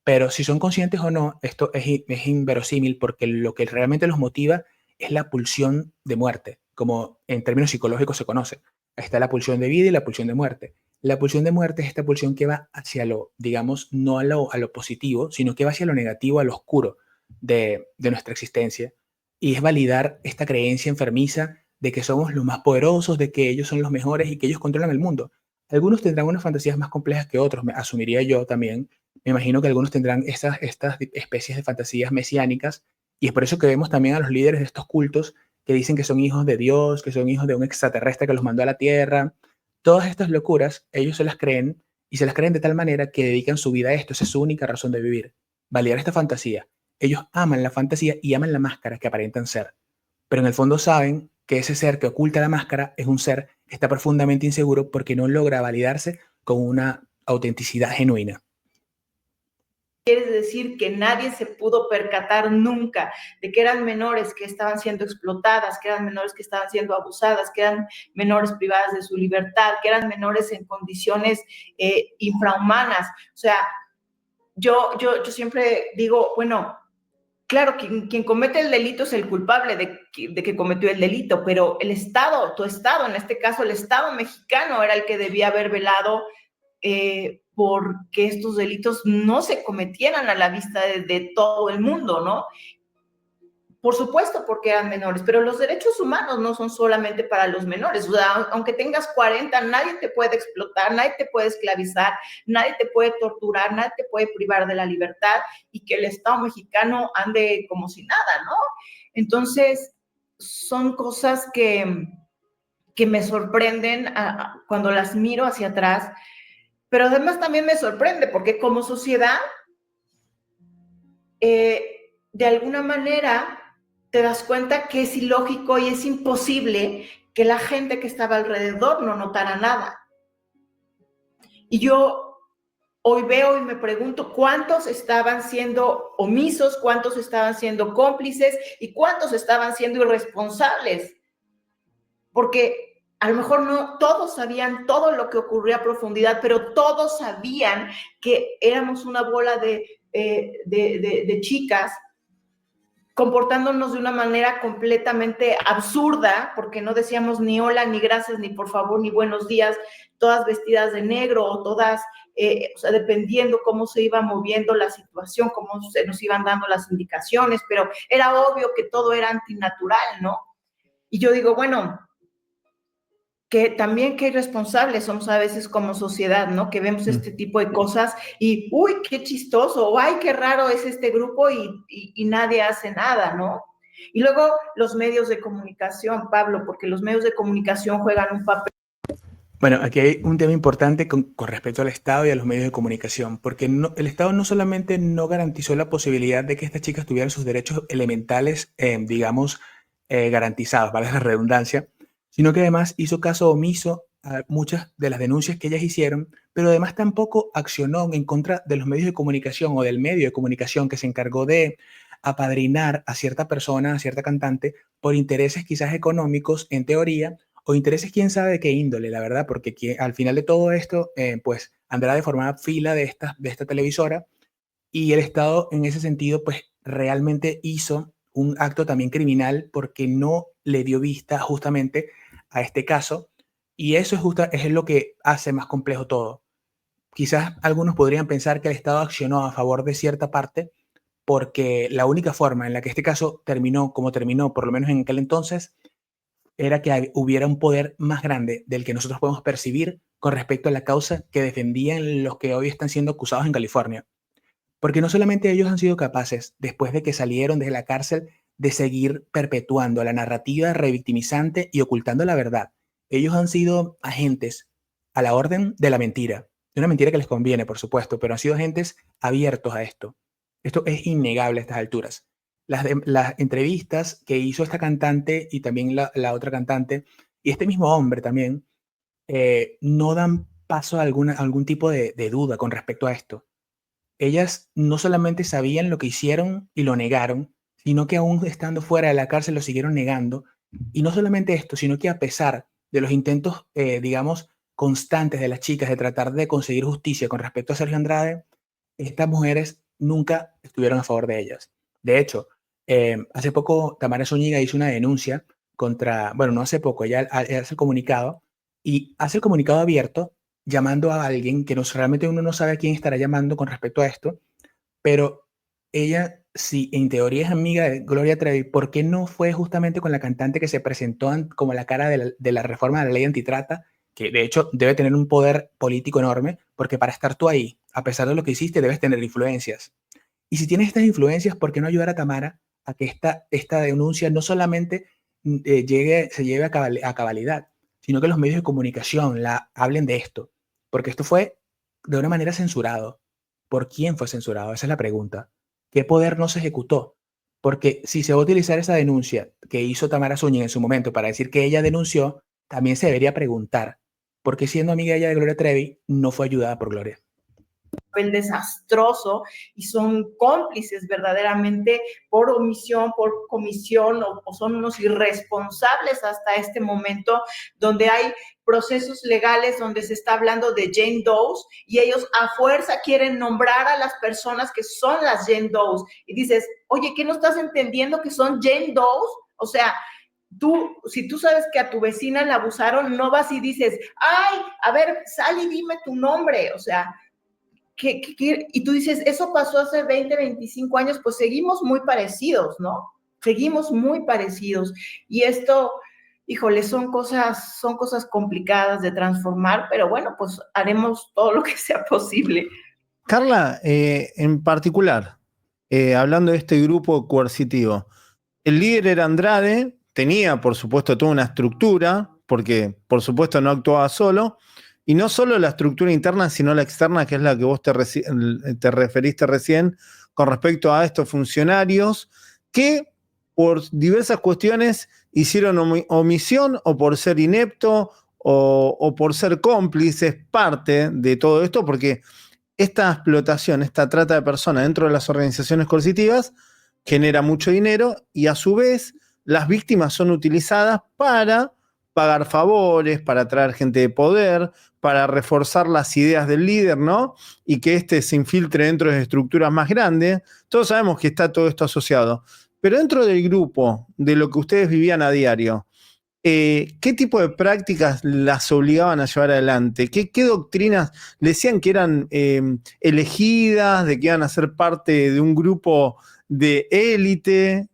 pero si son conscientes o no, esto es inverosímil porque lo que realmente los motiva es la pulsión de muerte, como en términos psicológicos se conoce. Está la pulsión de vida y la pulsión de muerte. La pulsión de muerte es esta pulsión que va hacia lo, digamos, no a lo positivo, sino que va hacia lo negativo, a lo oscuro de nuestra existencia. Y es validar esta creencia enfermiza de que somos los más poderosos, de que ellos son los mejores y que ellos controlan el mundo. Algunos tendrán unas fantasías más complejas que otros, me asumiría yo también. Me imagino que algunos tendrán estas especies de fantasías mesiánicas y es por eso que vemos también a los líderes de estos cultos que dicen que son hijos de Dios, que son hijos de un extraterrestre que los mandó a la Tierra. Todas estas locuras, ellos se las creen y se las creen de tal manera que dedican su vida a esto. Esa es su única razón de vivir, validar esta fantasía. Ellos aman la fantasía y aman la máscara que aparentan ser, pero en el fondo saben que ese ser que oculta la máscara es un ser que está profundamente inseguro porque no logra validarse con una autenticidad genuina. Quiere decir que nadie se pudo percatar nunca de que eran menores que estaban siendo explotadas, que eran menores que estaban siendo abusadas, que eran menores privadas de su libertad, que eran menores en condiciones infrahumanas. O sea, yo siempre digo, bueno, claro, quien comete el delito es el culpable de que cometió el delito, pero el Estado, tu Estado, en este caso el Estado mexicano, era el que debía haber velado porque estos delitos no se cometieran a la vista de todo el mundo, ¿no? Por supuesto, porque eran menores, pero los derechos humanos no son solamente para los menores. O sea, aunque tengas 40, nadie te puede explotar, nadie te puede esclavizar, nadie te puede torturar, nadie te puede privar de la libertad y que el Estado mexicano ande como si nada, ¿no? Entonces, son cosas que me sorprenden cuando las miro hacia atrás, pero además también me sorprende porque como sociedad, de alguna manera te das cuenta que es ilógico y es imposible que la gente que estaba alrededor no notara nada. Y yo hoy veo y me pregunto cuántos estaban siendo omisos, cuántos estaban siendo cómplices y cuántos estaban siendo irresponsables. Porque a lo mejor no todos sabían todo lo que ocurría a profundidad, pero todos sabían que éramos una bola de chicas comportándonos de una manera completamente absurda, porque no decíamos ni hola, ni gracias, ni por favor, ni buenos días, todas vestidas de negro o todas, o sea, dependiendo cómo se iba moviendo la situación, cómo se nos iban dando las indicaciones, pero era obvio que todo era antinatural, ¿no? Y yo digo, bueno, que también qué irresponsables somos a veces como sociedad, ¿no? Que vemos este tipo de cosas y, uy, qué chistoso, o ay, qué raro es este grupo y nadie hace nada, ¿no? Y luego los medios de comunicación, Pablo, porque los medios de comunicación juegan un papel. Bueno, aquí hay un tema importante con respecto al Estado y a los medios de comunicación, porque el Estado no solamente no garantizó la posibilidad de que estas chicas tuvieran sus derechos elementales, digamos, garantizados, vale la redundancia, sino que además hizo caso omiso a muchas de las denuncias que ellas hicieron, pero además tampoco accionó en contra de los medios de comunicación o del medio de comunicación que se encargó de apadrinar a cierta persona, a cierta cantante, por intereses quizás económicos, en teoría, o intereses quién sabe de qué índole, la verdad, porque al final de todo esto, pues andará de formar fila de esta televisora y el Estado en ese sentido, pues realmente hizo un acto también criminal porque no le dio vista justamente a este caso y eso es lo que hace más complejo todo. Quizás algunos podrían pensar que el Estado accionó a favor de cierta parte porque la única forma en la que este caso terminó como terminó, por lo menos en aquel entonces, era que hubiera un poder más grande del que nosotros podemos percibir con respecto a la causa que defendían los que hoy están siendo acusados en California. Porque no solamente ellos han sido capaces, después de que salieron de la cárcel, de seguir perpetuando la narrativa revictimizante y ocultando la verdad. Ellos han sido agentes a la orden de la mentira. De una mentira que les conviene, por supuesto, pero han sido agentes abiertos a esto. Esto es innegable a estas alturas. Las entrevistas que hizo esta cantante y también la otra cantante, y este mismo hombre también, no dan paso a algún tipo de duda con respecto a esto. Ellas no solamente sabían lo que hicieron y lo negaron, sino que aún estando fuera de la cárcel lo siguieron negando. Y no solamente esto, sino que a pesar de los intentos, digamos, constantes de las chicas de tratar de conseguir justicia con respecto a Sergio Andrade, estas mujeres nunca estuvieron a favor de ellas. De hecho, hace poco Tamara Zúñiga hizo una denuncia contra, bueno, no hace poco, ella hace el comunicado y hace el comunicado abierto llamando a alguien que realmente uno no sabe a quién estará llamando con respecto a esto, pero ella, si en teoría es amiga de Gloria Trevi, ¿por qué no fue justamente con la cantante que se presentó como la cara de la reforma de la ley antitrata, que de hecho debe tener un poder político enorme, porque para estar tú ahí, a pesar de lo que hiciste, debes tener influencias? Y si tienes estas influencias, ¿por qué no ayudar a Tamara a que esta denuncia no solamente se lleve a cabalidad, sino que los medios de comunicación hablen de esto, porque esto fue de una manera censurado. ¿Por quién fue censurado? Esa es la pregunta. ¿Qué poder no se ejecutó? Porque si se va a utilizar esa denuncia que hizo Tamara Zúñiga en su momento para decir que ella denunció, también se debería preguntar por qué, siendo amiga ella de Gloria Trevi, no fue ayudada por Gloria. Desastroso, y son cómplices verdaderamente por omisión, por comisión, o son unos irresponsables hasta este momento, donde hay procesos legales donde se está hablando de Jane Does y ellos a fuerza quieren nombrar a las personas que son las Jane Does y dices, oye, ¿qué no estás entendiendo que son Jane Does? O sea, si tú sabes que a tu vecina la abusaron, no vas y dices, ay, a ver, sal y dime tu nombre. O sea, y tú dices, eso pasó hace 20, 25 años, pues seguimos muy parecidos, ¿no? Seguimos muy parecidos. Y esto, híjole, son cosas complicadas de transformar, pero bueno, pues haremos todo lo que sea posible. Carla, en particular, hablando de este grupo coercitivo, el líder era Andrade, tenía por supuesto toda una estructura, porque por supuesto no actuaba solo, y no solo la estructura interna, sino la externa, que es la que vos te referiste recién con respecto a estos funcionarios que por diversas cuestiones hicieron omisión o por ser inepto o por ser cómplices, parte de todo esto, porque esta explotación, esta trata de personas dentro de las organizaciones coercitivas genera mucho dinero y a su vez las víctimas son utilizadas para pagar favores, para atraer gente de poder, para reforzar las ideas del líder, ¿no? Y que éste se infiltre dentro de estructuras más grandes. Todos sabemos que está todo esto asociado. Pero dentro del grupo, de lo que ustedes vivían a diario, ¿qué tipo de prácticas las obligaban a llevar adelante? ¿Qué doctrinas le decían que eran elegidas, de que iban a ser parte de un grupo de élite?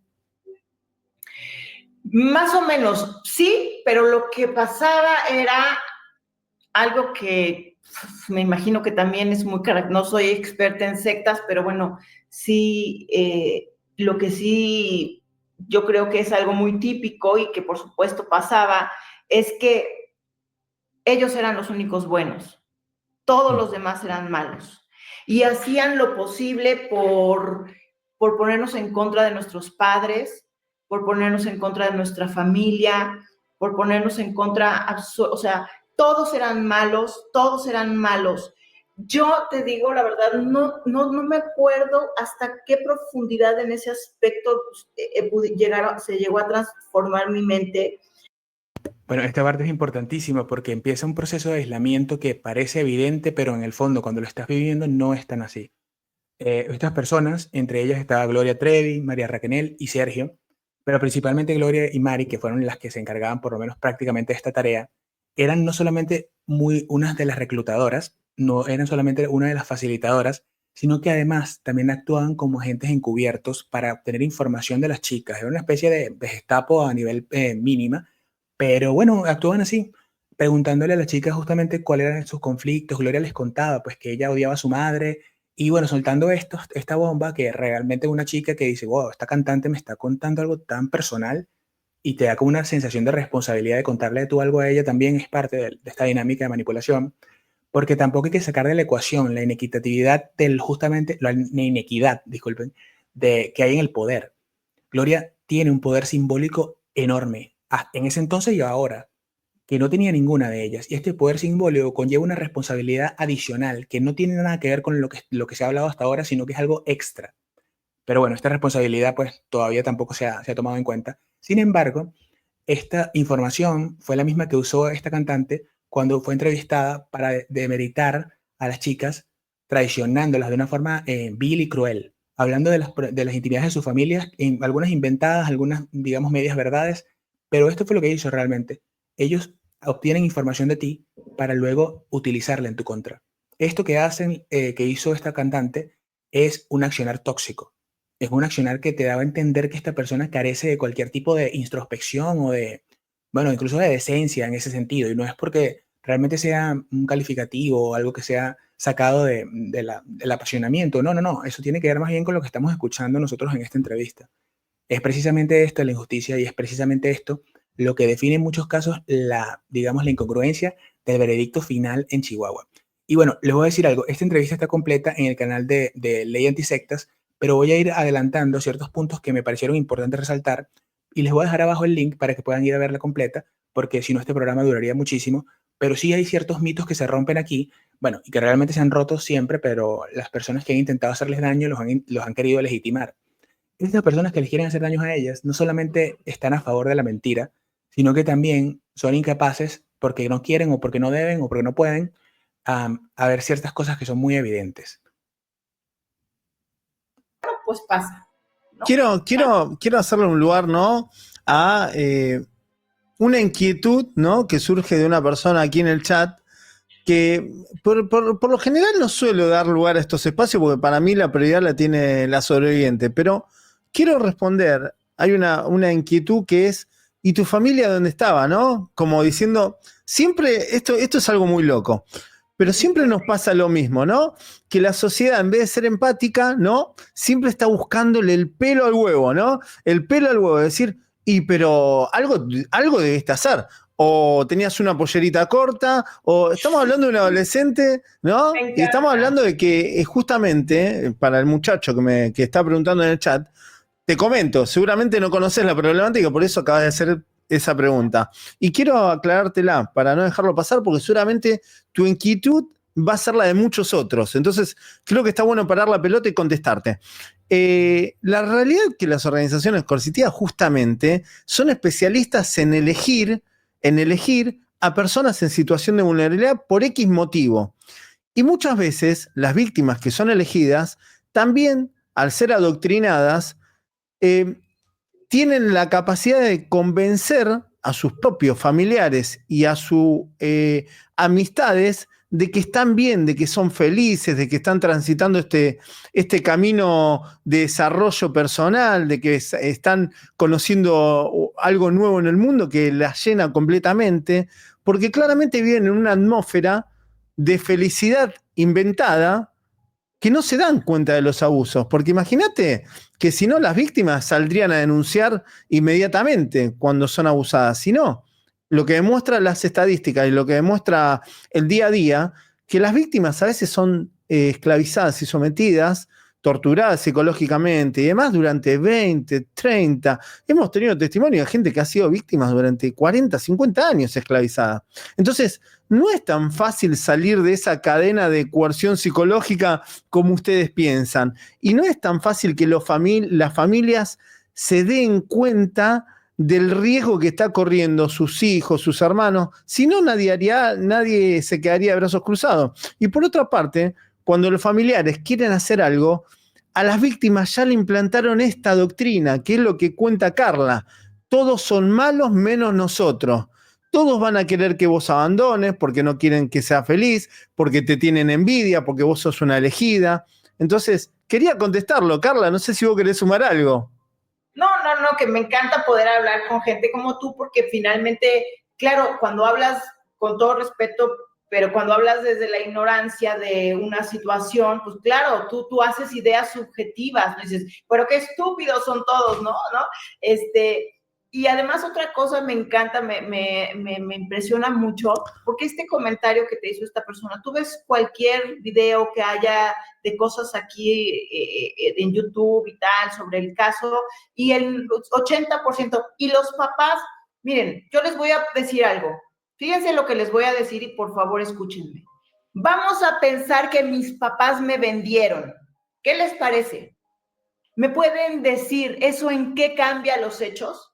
Más o menos, sí, pero lo que pasaba era algo que me imagino que también es muy no soy experta en sectas, pero bueno, sí, lo que sí yo creo que es algo muy típico y que por supuesto pasaba, es que ellos eran los únicos buenos, todos los demás eran malos y hacían lo posible por ponernos en contra de nuestros padres, por ponernos en contra de nuestra familia, por ponernos en contra, o sea, todos eran malos, todos eran malos. Yo te digo, la verdad, no me acuerdo hasta qué profundidad en ese aspecto se llegó a transformar mi mente. Bueno, esta parte es importantísima porque empieza un proceso de aislamiento que parece evidente, pero en el fondo, cuando lo estás viviendo, no es tan así. Estas personas, entre ellas estaba Gloria Trevi, María Raquenel y Sergio, pero principalmente Gloria y Mari, que fueron las que se encargaban por lo menos prácticamente de esta tarea, eran no solamente unas de las reclutadoras, no eran solamente una de las facilitadoras, sino que además también actuaban como agentes encubiertos para obtener información de las chicas. Era una especie de Gestapo a nivel mínima, pero bueno, actuaban así, preguntándole a las chicas justamente cuáles eran sus conflictos. Gloria les contaba pues que ella odiaba a su madre, y bueno, soltando esta bomba que realmente una chica que dice, wow, esta cantante me está contando algo tan personal y te da como una sensación de responsabilidad de contarle tú algo a ella, también es parte de esta dinámica de manipulación, porque tampoco hay que sacar de la ecuación la inequitatividad justamente, la inequidad, disculpen, que hay en el poder. Gloria tiene un poder simbólico enorme, en ese entonces y ahora, que no tenía ninguna de ellas. Y este poder simbólico conlleva una responsabilidad adicional que no tiene nada que ver con lo que se ha hablado hasta ahora, sino que es algo extra. Pero bueno, esta responsabilidad pues todavía tampoco se ha tomado en cuenta. Sin embargo, esta información fue la misma que usó esta cantante cuando fue entrevistada para demeritar a las chicas, traicionándolas de una forma vil y cruel, hablando de las intimidades de sus familias, algunas inventadas, algunas, digamos, medias verdades, pero esto fue lo que hizo realmente. Ellos obtienen información de ti para luego utilizarla en tu contra. Esto que hacen, que hizo esta cantante, es un accionar tóxico. Es un accionar que te daba a entender que esta persona carece de cualquier tipo de introspección o de, bueno, incluso de decencia en ese sentido. Y no es porque realmente sea un calificativo o algo que sea sacado del apasionamiento. No, no, no. Eso tiene que ver más bien con lo que estamos escuchando nosotros en esta entrevista. Es precisamente esto, la injusticia, y es precisamente esto lo que define en muchos casos digamos, la incongruencia del veredicto final en Chihuahua. Y bueno, les voy a decir algo, esta entrevista está completa en el canal de Ley Antisectas, pero voy a ir adelantando ciertos puntos que me parecieron importantes resaltar y les voy a dejar abajo el link para que puedan ir a verla completa, porque si no este programa duraría muchísimo, pero sí hay ciertos mitos que se rompen aquí, bueno, y que realmente se han roto siempre, pero las personas que han intentado hacerles daño los han querido legitimar. Estas personas que les quieren hacer daños a ellas no solamente están a favor de la mentira, sino que también son incapaces porque no quieren o porque no deben o porque no pueden a ver ciertas cosas que son muy evidentes. Pues pasa, ¿no? Quiero hacerle un lugar, ¿no? A una inquietud, ¿no? Que surge de una persona aquí en el chat, que por lo general no suelo dar lugar a estos espacios porque para mí la prioridad la tiene la sobreviviente, pero quiero responder. Hay una inquietud que es, ¿y tu familia dónde estaba, no? Como diciendo, siempre, esto es algo muy loco, pero siempre nos pasa lo mismo, ¿no? Que la sociedad, en vez de ser empática, ¿no? Siempre está buscándole el pelo al huevo, ¿no? El pelo al huevo, es decir, pero algo debiste hacer. O tenías una pollerita corta, o estamos hablando de un adolescente, ¿no? Y estamos hablando de que justamente, para el muchacho que está preguntando en el chat, te comento, seguramente no conoces la problemática, por eso acabas de hacer esa pregunta. Y quiero aclarártela para no dejarlo pasar, porque seguramente tu inquietud va a ser la de muchos otros. Entonces, creo que está bueno parar la pelota y contestarte. La realidad es que las organizaciones coercitivas justamente son especialistas en elegir a personas en situación de vulnerabilidad por X motivo. Y muchas veces las víctimas que son elegidas también, al ser adoctrinadas, tienen la capacidad de convencer a sus propios familiares y a sus amistades de que están bien, de que son felices, de que están transitando este camino de desarrollo personal, de que están conociendo algo nuevo en el mundo que las llena completamente, porque claramente viven en una atmósfera de felicidad inventada que no se dan cuenta de los abusos, porque imagínate que si no las víctimas saldrían a denunciar inmediatamente cuando son abusadas, si no, lo que demuestran las estadísticas y lo que demuestra el día a día, que las víctimas a veces son esclavizadas y sometidas, torturadas psicológicamente y demás durante 20, 30. Hemos tenido testimonio de gente que ha sido víctima durante 40, 50 años esclavizada. Entonces, no es tan fácil salir de esa cadena de coerción psicológica como ustedes piensan. Y no es tan fácil que las familias se den cuenta del riesgo que está corriendo sus hijos, sus hermanos. Si no, nadie se quedaría de brazos cruzados. Y por otra parte, cuando los familiares quieren hacer algo, a las víctimas ya le implantaron esta doctrina, que es lo que cuenta Carla. Todos son malos menos nosotros. Todos van a querer que vos abandones porque no quieren que seas feliz, porque te tienen envidia, porque vos sos una elegida. Entonces, quería contestarlo. Carla, no sé si vos querés sumar algo. No, que me encanta poder hablar con gente como tú, porque finalmente, claro, cuando hablas con todo respeto, pero cuando hablas desde la ignorancia de una situación, pues claro, tú haces ideas subjetivas, ¿no? Dices, pero qué estúpidos son todos, ¿no? Y además otra cosa me encanta, me impresiona mucho, porque este comentario que te hizo esta persona, tú ves cualquier video que haya de cosas aquí en YouTube y tal sobre el caso, y el 80%, y los papás, miren, yo les voy a decir algo, fíjense lo que les voy a decir y por favor escúchenme. Vamos a pensar que mis papás me vendieron. ¿Qué les parece? ¿Me pueden decir eso en qué cambia los hechos?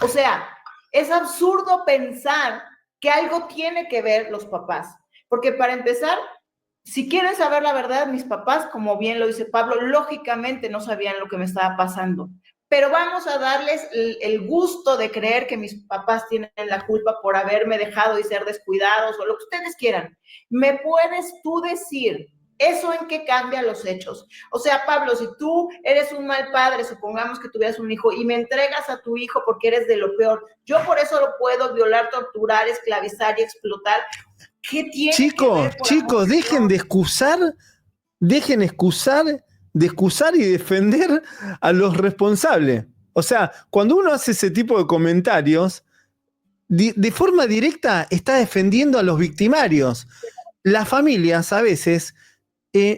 O sea, es absurdo pensar que algo tiene que ver los papás, porque para empezar, si quieren saber la verdad, mis papás, como bien lo dice Pablo, lógicamente no sabían lo que me estaba pasando, pero vamos a darles el gusto de creer que mis papás tienen la culpa por haberme dejado y ser descuidados o lo que ustedes quieran. ¿Me puedes tú decir eso en qué cambia los hechos? O sea, Pablo, si tú eres un mal padre, supongamos que tuvieras un hijo y me entregas a tu hijo porque eres de lo peor, yo por eso lo puedo violar, torturar, esclavizar y explotar. ¿Qué tiene Chicos, que ver, dejen excusar de excusar y defender a los responsables. O sea, cuando uno hace ese tipo de comentarios, de forma directa está defendiendo a los victimarios. Las familias a veces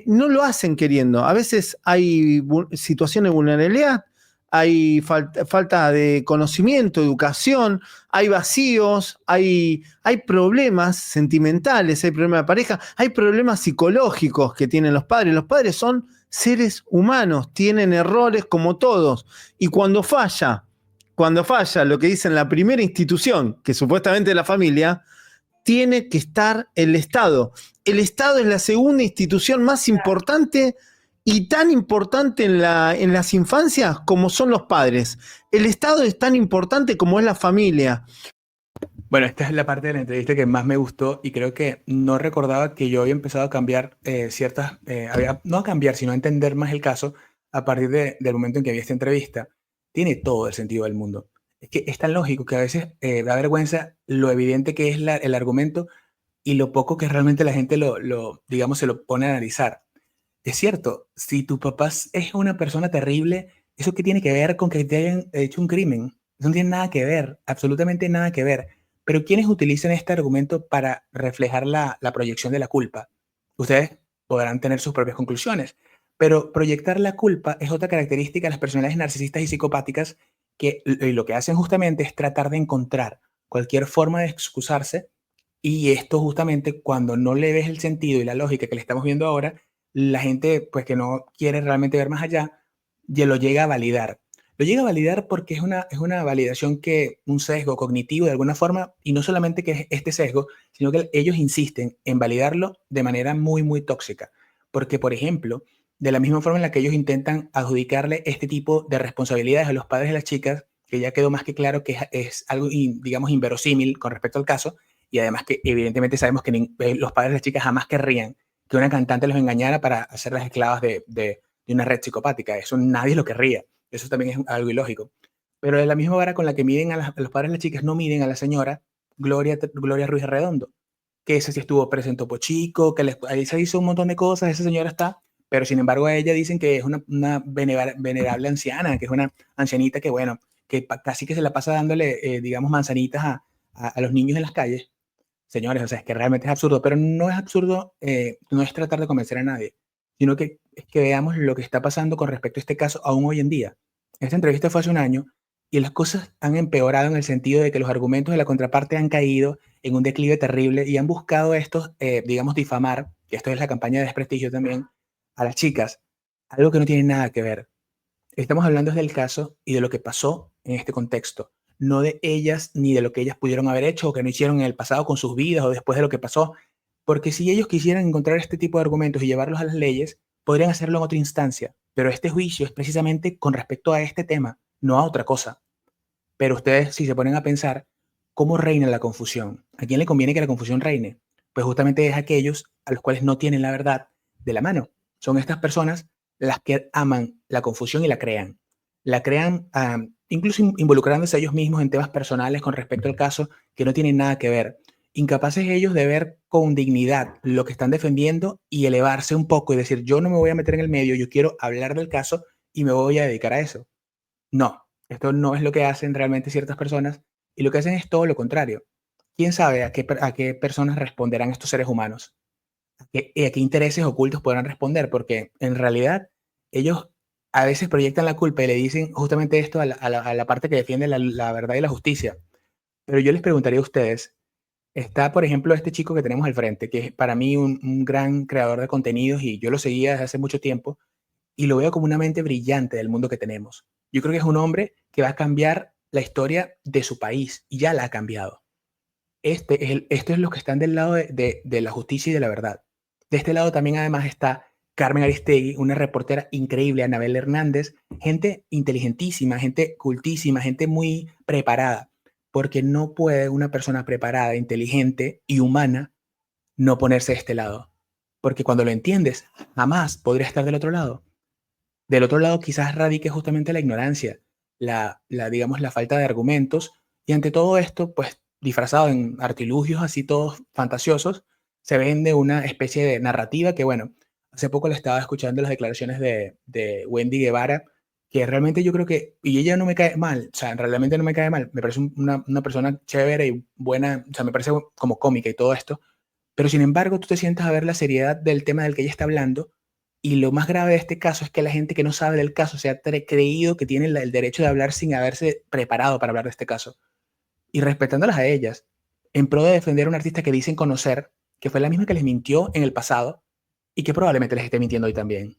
no lo hacen queriendo. A veces hay situaciones de vulnerabilidad, hay falta de conocimiento, educación, hay vacíos, hay problemas sentimentales, hay problemas de pareja, hay problemas psicológicos que tienen los padres. Los padres son seres humanos, tienen errores como todos. Y cuando falla lo que dice en la primera institución, que supuestamente es la familia, tiene que estar el Estado. El Estado es la segunda institución más importante y tan importante en las infancias como son los padres. El Estado es tan importante como es la familia. Bueno, esta es la parte de la entrevista que más me gustó y creo que no recordaba que yo había empezado a cambiar no a cambiar, sino a entender más el caso a partir del momento en que vi esta entrevista. Tiene todo el sentido del mundo. Es que es tan lógico que a veces da vergüenza lo evidente que es el argumento y lo poco que realmente la gente digamos, se lo pone a analizar. Es cierto, si tu papá es una persona terrible, ¿eso qué tiene que ver con que te hayan hecho un crimen? Eso no tiene nada que ver, absolutamente nada que ver. Pero ¿quiénes utilizan este argumento para reflejar la proyección de la culpa? Ustedes podrán tener sus propias conclusiones, pero proyectar la culpa es otra característica de las personalidades narcisistas y psicopáticas que lo que hacen justamente es tratar de encontrar cualquier forma de excusarse y esto justamente cuando no le ves el sentido y la lógica que le estamos viendo ahora, la gente pues que no quiere realmente ver más allá, ya lo llega a validar. Lo llega a validar porque es una validación que un sesgo cognitivo de alguna forma, y no solamente que es este sesgo, sino que ellos insisten en validarlo de manera muy, muy tóxica. Porque, por ejemplo, de la misma forma en la que ellos intentan adjudicarle este tipo de responsabilidades a los padres de las chicas, que ya quedó más que claro que es algo, digamos, inverosímil con respecto al caso, y además que evidentemente sabemos que los padres de las chicas jamás querrían que una cantante los engañara para hacerlas esclavas de una red psicopática. Eso nadie lo querría. Eso también es algo ilógico. Pero de la misma vara con la que miden a los padres de las chicas, no miden a la señora Gloria Ruiz Redondo, que esa sí estuvo presente Topo Chico, que ahí se hizo un montón de cosas, esa señora está, pero sin embargo a ella dicen que es una venerable anciana, que es una ancianita que, bueno, que casi que se la pasa dándole, digamos, manzanitas a los niños en las calles. Señores, o sea, es que realmente es absurdo, pero no es absurdo, no es tratar de convencer a nadie, sino que es que veamos lo que está pasando con respecto a este caso aún hoy en día. Esta entrevista fue hace un año y las cosas han empeorado en el sentido de que los argumentos de la contraparte han caído en un declive terrible y han buscado estos, digamos, difamar, que esto es la campaña de desprestigio también, a las chicas, algo que no tiene nada que ver. Estamos hablando del caso y de lo que pasó en este contexto, no de ellas ni de lo que ellas pudieron haber hecho o que no hicieron en el pasado con sus vidas o después de lo que pasó, porque si ellos quisieran encontrar este tipo de argumentos y llevarlos a las leyes, podrían hacerlo en otra instancia, pero este juicio es precisamente con respecto a este tema, no a otra cosa. Pero ustedes, si se ponen a pensar, ¿cómo reina la confusión? ¿A quién le conviene que la confusión reine? Pues justamente es aquellos a los cuales no tienen la verdad de la mano. Son estas personas las que aman la confusión y la crean. La crean incluso involucrándose ellos mismos en temas personales con respecto al caso que no tienen nada que ver. Incapaces ellos de ver con dignidad lo que están defendiendo y elevarse un poco y decir, yo no me voy a meter en el medio, yo quiero hablar del caso y me voy a dedicar a eso. No, esto no es lo que hacen realmente ciertas personas y lo que hacen es todo lo contrario. ¿Quién sabe a qué personas responderán estos seres humanos? ¿A qué intereses ocultos podrán responder? Porque en realidad ellos a veces proyectan la culpa y le dicen justamente esto a la parte que defiende la verdad y la justicia. Pero yo les preguntaría a ustedes, está por ejemplo este chico que tenemos al frente, que es para mí un gran creador de contenidos y yo lo seguía desde hace mucho tiempo y lo veo como una mente brillante del mundo que tenemos. Yo creo que es un hombre que va a cambiar la historia de su país y ya la ha cambiado. Esto es los que están del lado de la justicia y de la verdad. De este lado también además está Carmen Aristegui, una reportera increíble, Anabel Hernández, gente inteligentísima, gente cultísima, gente muy preparada, porque no puede una persona preparada, inteligente y humana no ponerse de este lado. Porque cuando lo entiendes, jamás podría estar del otro lado. Del otro lado quizás radique justamente la ignorancia, digamos, la falta de argumentos, y ante todo esto, pues disfrazado en artilugios así todos fantasiosos, se vende una especie de narrativa que, bueno, Hace poco le estaba escuchando las declaraciones de Wendy Guevara, que realmente yo creo que, y ella no me cae mal, o sea, realmente no me cae mal, me parece una persona chévere y buena, o sea, me parece como cómica y todo esto, pero sin embargo tú te sientas a ver la seriedad del tema del que ella está hablando y lo más grave de este caso es que la gente que no sabe del caso se ha creído que tiene el derecho de hablar sin haberse preparado para hablar de este caso y respetándolas a ellas, en pro de defender a un artista que dicen conocer, que fue la misma que les mintió en el pasado y que probablemente les esté mintiendo hoy también.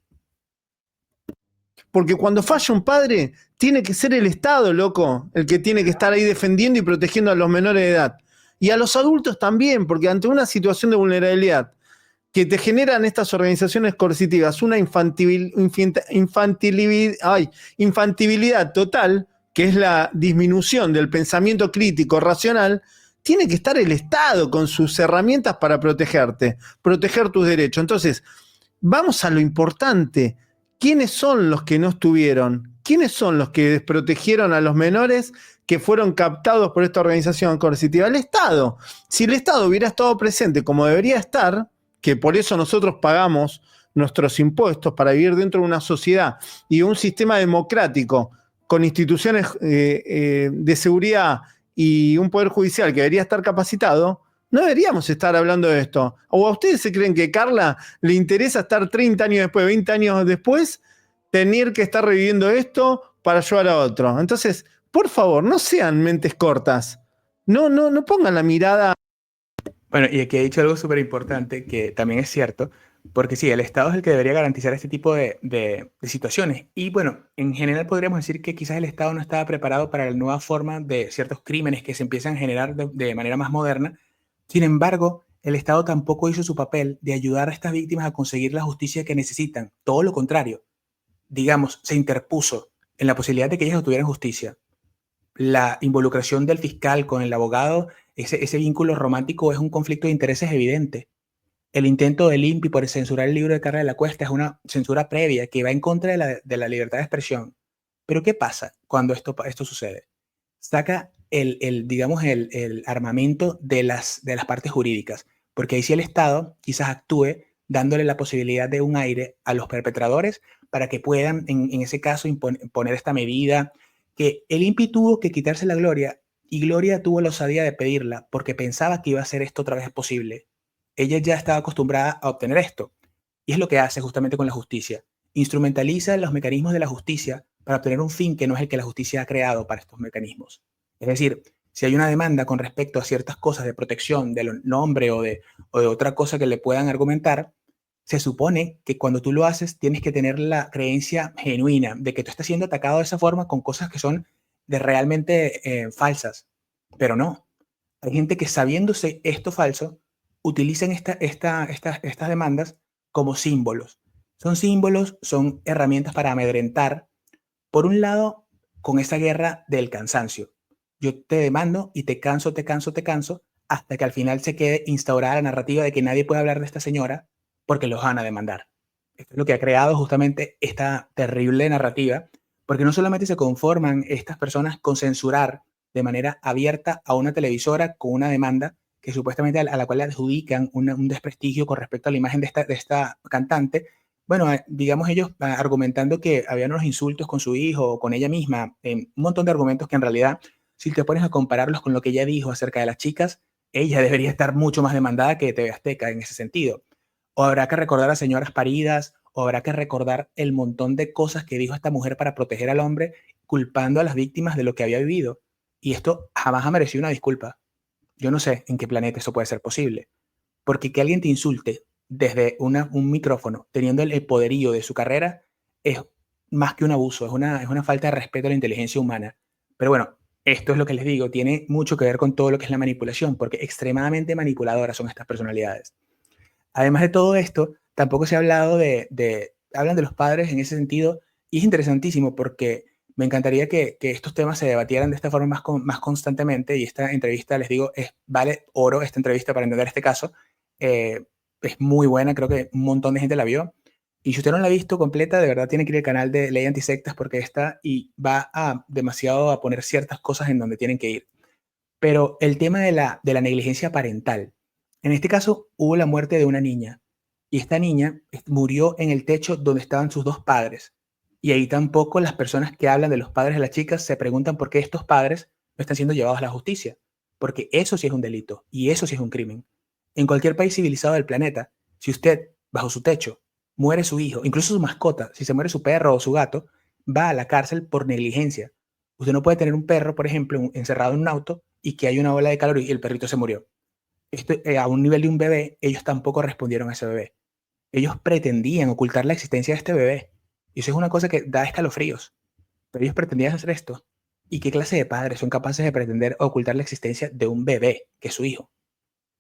Porque cuando falla un padre, tiene que ser el Estado, loco, el que tiene que estar ahí defendiendo y protegiendo a los menores de edad. Y a los adultos también, porque ante una situación de vulnerabilidad que te generan estas organizaciones coercitivas, una infantilidad total, que es la disminución del pensamiento crítico racional, tiene que estar el Estado con sus herramientas para protegerte, proteger tus derechos. Entonces, vamos a lo importante. ¿Quiénes son los que no estuvieron? ¿Quiénes son los que desprotegieron a los menores que fueron captados por esta organización coercitiva? El Estado. Si el Estado hubiera estado presente como debería estar, que por eso nosotros pagamos nuestros impuestos para vivir dentro de una sociedad y un sistema democrático con instituciones de seguridad y un poder judicial que debería estar capacitado, no deberíamos estar hablando de esto. ¿O a ustedes se creen que a Carla le interesa estar 30 años después, 20 años después, tener que estar reviviendo esto para ayudar a otro? Entonces, por favor, no sean mentes cortas. No pongan la mirada. Bueno, y aquí he dicho algo súper importante que también es cierto, porque sí, el Estado es el que debería garantizar este tipo de situaciones. Y bueno, en general podríamos decir que quizás el Estado no estaba preparado para la nueva forma de ciertos crímenes que se empiezan a generar de manera más moderna. Sin embargo, el Estado tampoco hizo su papel de ayudar a estas víctimas a conseguir la justicia que necesitan. Todo lo contrario, digamos, se interpuso en la posibilidad de que ellas obtuvieran justicia. La involucración del fiscal con el abogado, ese vínculo romántico es un conflicto de intereses evidente. El intento del INPI por censurar el libro de Carla de la Cuesta es una censura previa que va en contra de la libertad de expresión. Pero ¿qué pasa cuando esto sucede? Saca digamos, el armamento de las partes jurídicas, porque ahí sí el Estado quizás actúe dándole la posibilidad de un aire a los perpetradores para que puedan, en ese caso, poner esta medida, que el INPI tuvo que quitarse la gloria y Gloria tuvo la osadía de pedirla porque pensaba que iba a ser esto otra vez posible. Ella ya estaba acostumbrada a obtener esto y es lo que hace justamente con la justicia. Instrumentaliza los mecanismos de la justicia para obtener un fin que no es el que la justicia ha creado para estos mecanismos. Es decir, si hay una demanda con respecto a ciertas cosas de protección del nombre o de otra cosa que le puedan argumentar, se supone que cuando tú lo haces tienes que tener la creencia genuina de que tú estás siendo atacado de esa forma con cosas que son de realmente falsas. Pero no. Hay gente que sabiéndose esto falso, utilizan estas demandas como símbolos. Son símbolos, son herramientas para amedrentar. Por un lado, con esa guerra del cansancio. Yo te demando y te canso, te canso, te canso, hasta que al final se quede instaurada la narrativa de que nadie puede hablar de esta señora porque los van a demandar. Esto es lo que ha creado justamente esta terrible narrativa, porque no solamente se conforman estas personas con censurar de manera abierta a una televisora con una demanda que supuestamente a la cual le adjudican un desprestigio con respecto a la imagen de esta cantante. Bueno, digamos ellos argumentando que habían unos insultos con su hijo o con ella misma, un montón de argumentos que en realidad, si te pones a compararlos con lo que ella dijo acerca de las chicas, ella debería estar mucho más demandada que TV Azteca en ese sentido. O habrá que recordar a señoras paridas, o habrá que recordar el montón de cosas que dijo esta mujer para proteger al hombre, culpando a las víctimas de lo que había vivido. Y esto jamás ha merecido una disculpa. Yo no sé en qué planeta eso puede ser posible. Porque que alguien te insulte desde un micrófono, teniendo el poderío de su carrera, es más que un abuso, es una falta de respeto a la inteligencia humana. Pero bueno, esto es lo que les digo, tiene mucho que ver con todo lo que es la manipulación, porque extremadamente manipuladoras son estas personalidades. Además de todo esto, tampoco se ha hablado hablan de los padres en ese sentido, y es interesantísimo porque me encantaría que estos temas se debatieran de esta forma más constantemente, y esta entrevista, les digo, vale oro esta entrevista para entender este caso. Es muy buena, creo que un montón de gente la vio, y si usted no la ha visto completa, de verdad tiene que ir al canal de Ley Antisectas porque está y va demasiado a poner ciertas cosas en donde tienen que ir. Pero el tema de la negligencia parental. En este caso hubo la muerte de una niña Y esta niña murió en el techo donde estaban sus dos padres. Y ahí tampoco las personas que hablan de los padres de las chicas se preguntan por qué estos padres no están siendo llevados a la justicia. Porque eso sí es un delito y eso sí es un crimen. En cualquier país civilizado del planeta, si usted, bajo su techo, muere su hijo, incluso su mascota, si se muere su perro o su gato, va a la cárcel por negligencia. Usted no puede tener un perro, por ejemplo, encerrado en un auto y que hay una ola de calor y el perrito se murió. Esto, a un nivel de un bebé, ellos tampoco respondieron a ese bebé. Ellos pretendían ocultar la existencia de este bebé. Y eso es una cosa que da escalofríos. Pero ellos pretendían hacer esto. ¿Y qué clase de padres son capaces de pretender ocultar la existencia de un bebé, que es su hijo?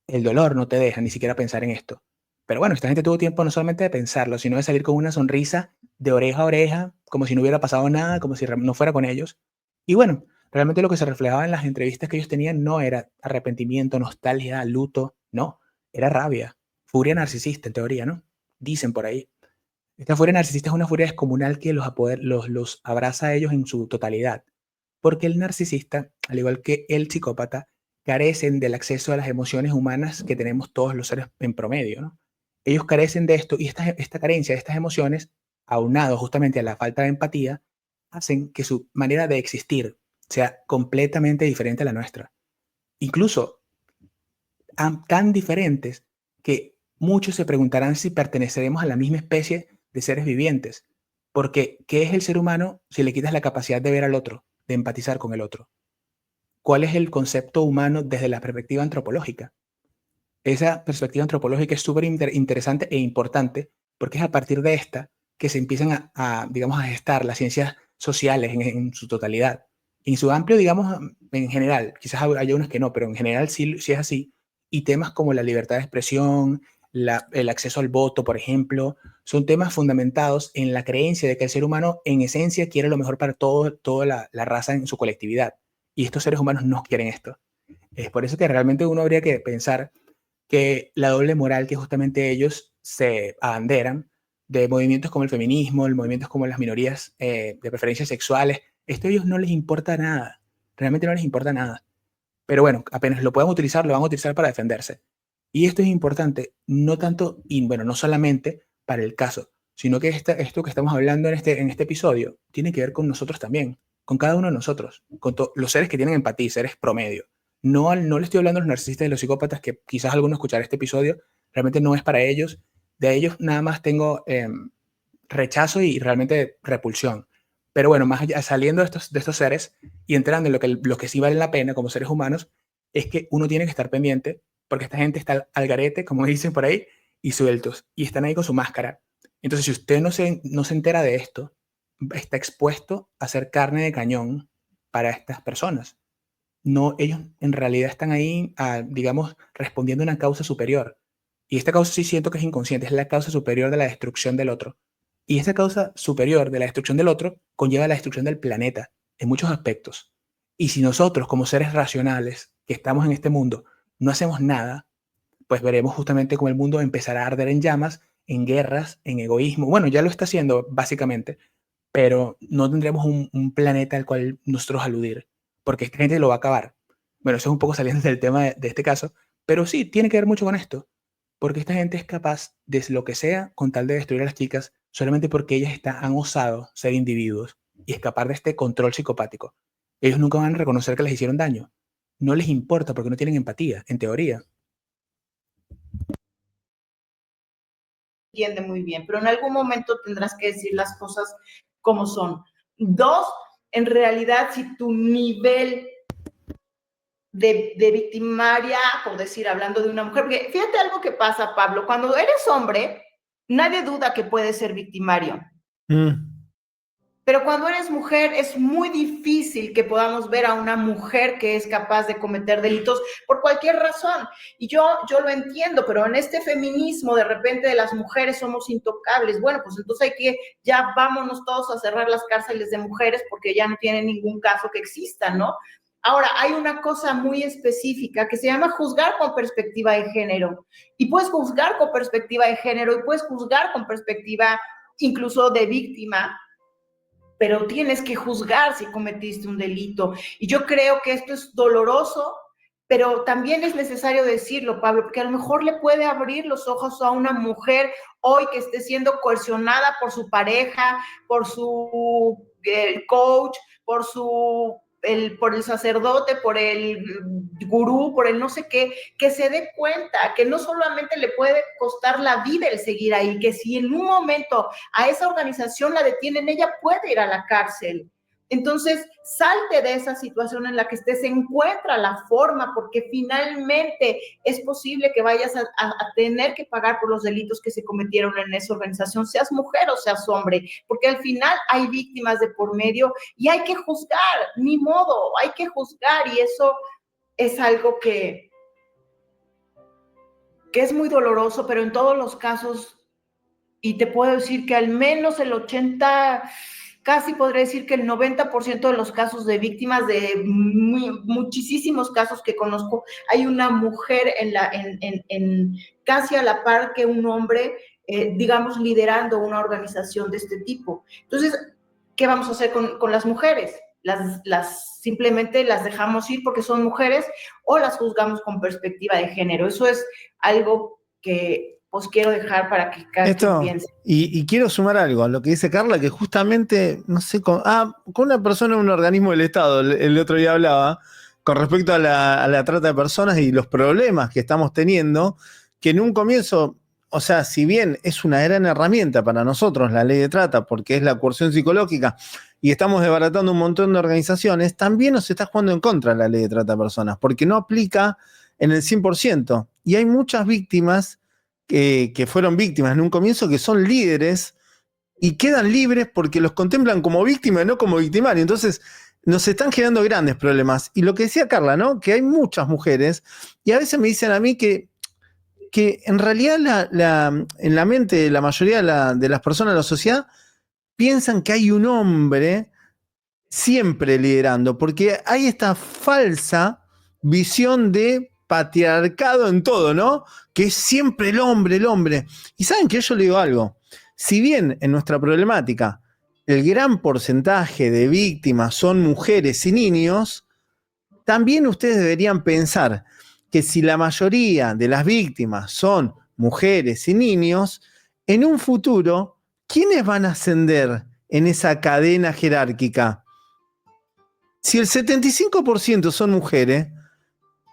El dolor no te deja ni siquiera pensar en esto. Pero bueno, esta gente tuvo tiempo no solamente de pensarlo, sino de salir con una sonrisa de oreja a oreja, como si no hubiera pasado nada, como si no fuera con ellos. Y bueno, realmente lo que se reflejaba en las entrevistas que ellos tenían no era arrepentimiento, nostalgia, luto, no, era rabia, furia narcisista en teoría, ¿no? Dicen por ahí. Esta furia narcisista es una furia descomunal que los abraza a ellos en su totalidad, porque el narcisista, al igual que el psicópata, carecen del acceso a las emociones humanas que tenemos todos los seres en promedio, ¿no? Ellos carecen de esto y esta carencia de estas emociones, aunado justamente a la falta de empatía, hacen que su manera de existir sea completamente diferente a la nuestra. Incluso tan diferentes que muchos se preguntarán si perteneceremos a la misma especie de seres vivientes. Porque, ¿qué es el ser humano si le quitas la capacidad de ver al otro, de empatizar con el otro? ¿Cuál es el concepto humano desde la perspectiva antropológica? Esa perspectiva antropológica es súper interesante e importante porque es a partir de esta que se empiezan digamos, a gestar las ciencias sociales en su totalidad. En su amplio, digamos, en general, quizás haya unas que no, pero en general sí es así. Y temas como la libertad de expresión, el acceso al voto, por ejemplo, son temas fundamentados en la creencia de que el ser humano en esencia quiere lo mejor para toda la raza en su colectividad. Y estos seres humanos no quieren esto. Es por eso que realmente uno habría que pensar que la doble moral que justamente ellos se abanderan de movimientos como el feminismo, de movimientos como las minorías de preferencias sexuales, esto a ellos no les importa nada, realmente no les importa nada. Pero bueno, apenas lo puedan utilizar, lo van a utilizar para defenderse. Y esto es importante, no tanto, y bueno, no solamente para el caso, sino que esto que estamos hablando en este episodio tiene que ver con nosotros también, con cada uno de nosotros, con los seres que tienen empatía, seres promedio. No le estoy hablando a los narcisistas y los psicópatas, que quizás algunos escuchar este episodio, realmente no es para ellos. De ellos nada más tengo rechazo y realmente repulsión. Pero bueno, más allá, saliendo de estos seres y entrando en lo que sí vale la pena como seres humanos, es que uno tiene que estar pendiente porque esta gente está al garete, como dicen por ahí, y sueltos, y están ahí con su máscara. Entonces, si usted no se entera de esto, está expuesto a ser carne de cañón para estas personas. No, ellos en realidad están ahí, digamos, respondiendo a una causa superior. Y esta causa sí siento que es inconsciente, es la causa superior de la destrucción del otro. Y esta causa superior de la destrucción del otro conlleva la destrucción del planeta en muchos aspectos. Y si nosotros, como seres racionales que estamos en este mundo, no hacemos nada, pues veremos justamente cómo el mundo empezará a arder en llamas, en guerras, en egoísmo. Bueno, ya lo está haciendo básicamente, pero no tendremos un planeta al cual nosotros aludir, porque esta gente lo va a acabar. Bueno, eso es un poco saliendo del tema de este caso, pero sí, tiene que ver mucho con esto, porque esta gente es capaz de lo que sea con tal de destruir a las chicas solamente porque ellas han osado ser individuos y escapar de este control psicopático. Ellos nunca van a reconocer que les hicieron daño. No les importa porque no tienen empatía, en teoría. Entiende muy bien, pero en algún momento tendrás que decir las cosas como son. Dos, en realidad, si tu nivel de victimaria, por decir, hablando de una mujer, porque fíjate algo que pasa, Pablo, cuando eres hombre, nadie duda que puedes ser victimario. Pero cuando eres mujer es muy difícil que podamos ver a una mujer que es capaz de cometer delitos por cualquier razón. Y yo lo entiendo, pero en este feminismo de repente de las mujeres somos intocables. Bueno, pues entonces ya vámonos todos a cerrar las cárceles de mujeres porque ya no tiene ningún caso que exista, ¿no? Ahora, hay una cosa muy específica que se llama juzgar con perspectiva de género. Y puedes juzgar con perspectiva de género y puedes juzgar con perspectiva incluso de víctima, pero tienes que juzgar si cometiste un delito. Y yo creo que esto es doloroso, pero también es necesario decirlo, Pablo, porque a lo mejor le puede abrir los ojos a una mujer hoy que esté siendo coercionada por su pareja, por su coach, por el sacerdote, por el gurú, por el no sé qué, que se dé cuenta que no solamente le puede costar la vida el seguir ahí, que si en un momento a esa organización la detienen, ella puede ir a la cárcel. Entonces, salte de esa situación en la que estés, encuentra la forma, porque finalmente es posible que vayas a tener que pagar por los delitos que se cometieron en esa organización, seas mujer o seas hombre, porque al final hay víctimas de por medio y hay que juzgar, ni modo, hay que juzgar, y eso es algo que es muy doloroso, pero en todos los casos, y te puedo decir que al menos el 80%, casi podría decir que el 90% de los casos de víctimas, de muchísimos casos que conozco, hay una mujer casi a la par que un hombre, digamos, liderando una organización de este tipo. Entonces, ¿qué vamos a hacer con las mujeres? Simplemente las dejamos ir porque son mujeres, o las juzgamos con perspectiva de género. Eso es algo que pues quiero dejar para que cada quien piense. Y quiero sumar algo a lo que dice Carla, que justamente, no sé, con una persona en un organismo del Estado, el otro día hablaba, con respecto a la trata de personas y los problemas que estamos teniendo, que en un comienzo, o sea, si bien es una gran herramienta para nosotros la ley de trata, porque es la coerción psicológica, y estamos desbaratando un montón de organizaciones, también nos está jugando en contra la ley de trata de personas, porque no aplica en el 100%. Y hay muchas víctimas que fueron víctimas en un comienzo, que son líderes y quedan libres porque los contemplan como víctimas y no como victimarios. Entonces nos están generando grandes problemas. Y lo que decía Carla, ¿no? Que hay muchas mujeres, y a veces me dicen a mí que en realidad en la mente de la mayoría de las personas de la sociedad piensan que hay un hombre siempre liderando, porque hay esta falsa visión de patriarcado en todo, ¿no? Que es siempre el hombre, el hombre. Y saben que yo le digo algo, si bien en nuestra problemática el gran porcentaje de víctimas son mujeres y niños, también ustedes deberían pensar que si la mayoría de las víctimas son mujeres y niños, en un futuro, ¿quiénes van a ascender en esa cadena jerárquica? Si el 75% son mujeres,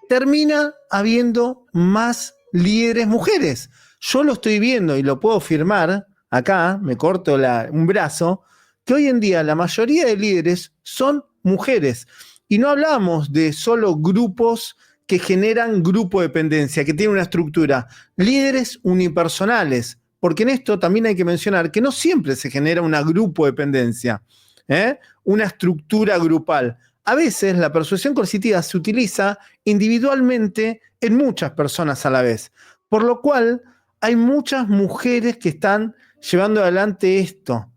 termina habiendo más líderes mujeres. Yo lo estoy viendo y lo puedo firmar, acá me corto un brazo, que hoy en día la mayoría de líderes son mujeres. Y no hablamos de solo grupos que generan grupo dependencia, que tienen una estructura. Líderes unipersonales, porque en esto también hay que mencionar que no siempre se genera una grupo dependencia, una estructura grupal. A veces la persuasión coercitiva se utiliza individualmente en muchas personas a la vez, por lo cual hay muchas mujeres que están llevando adelante esto.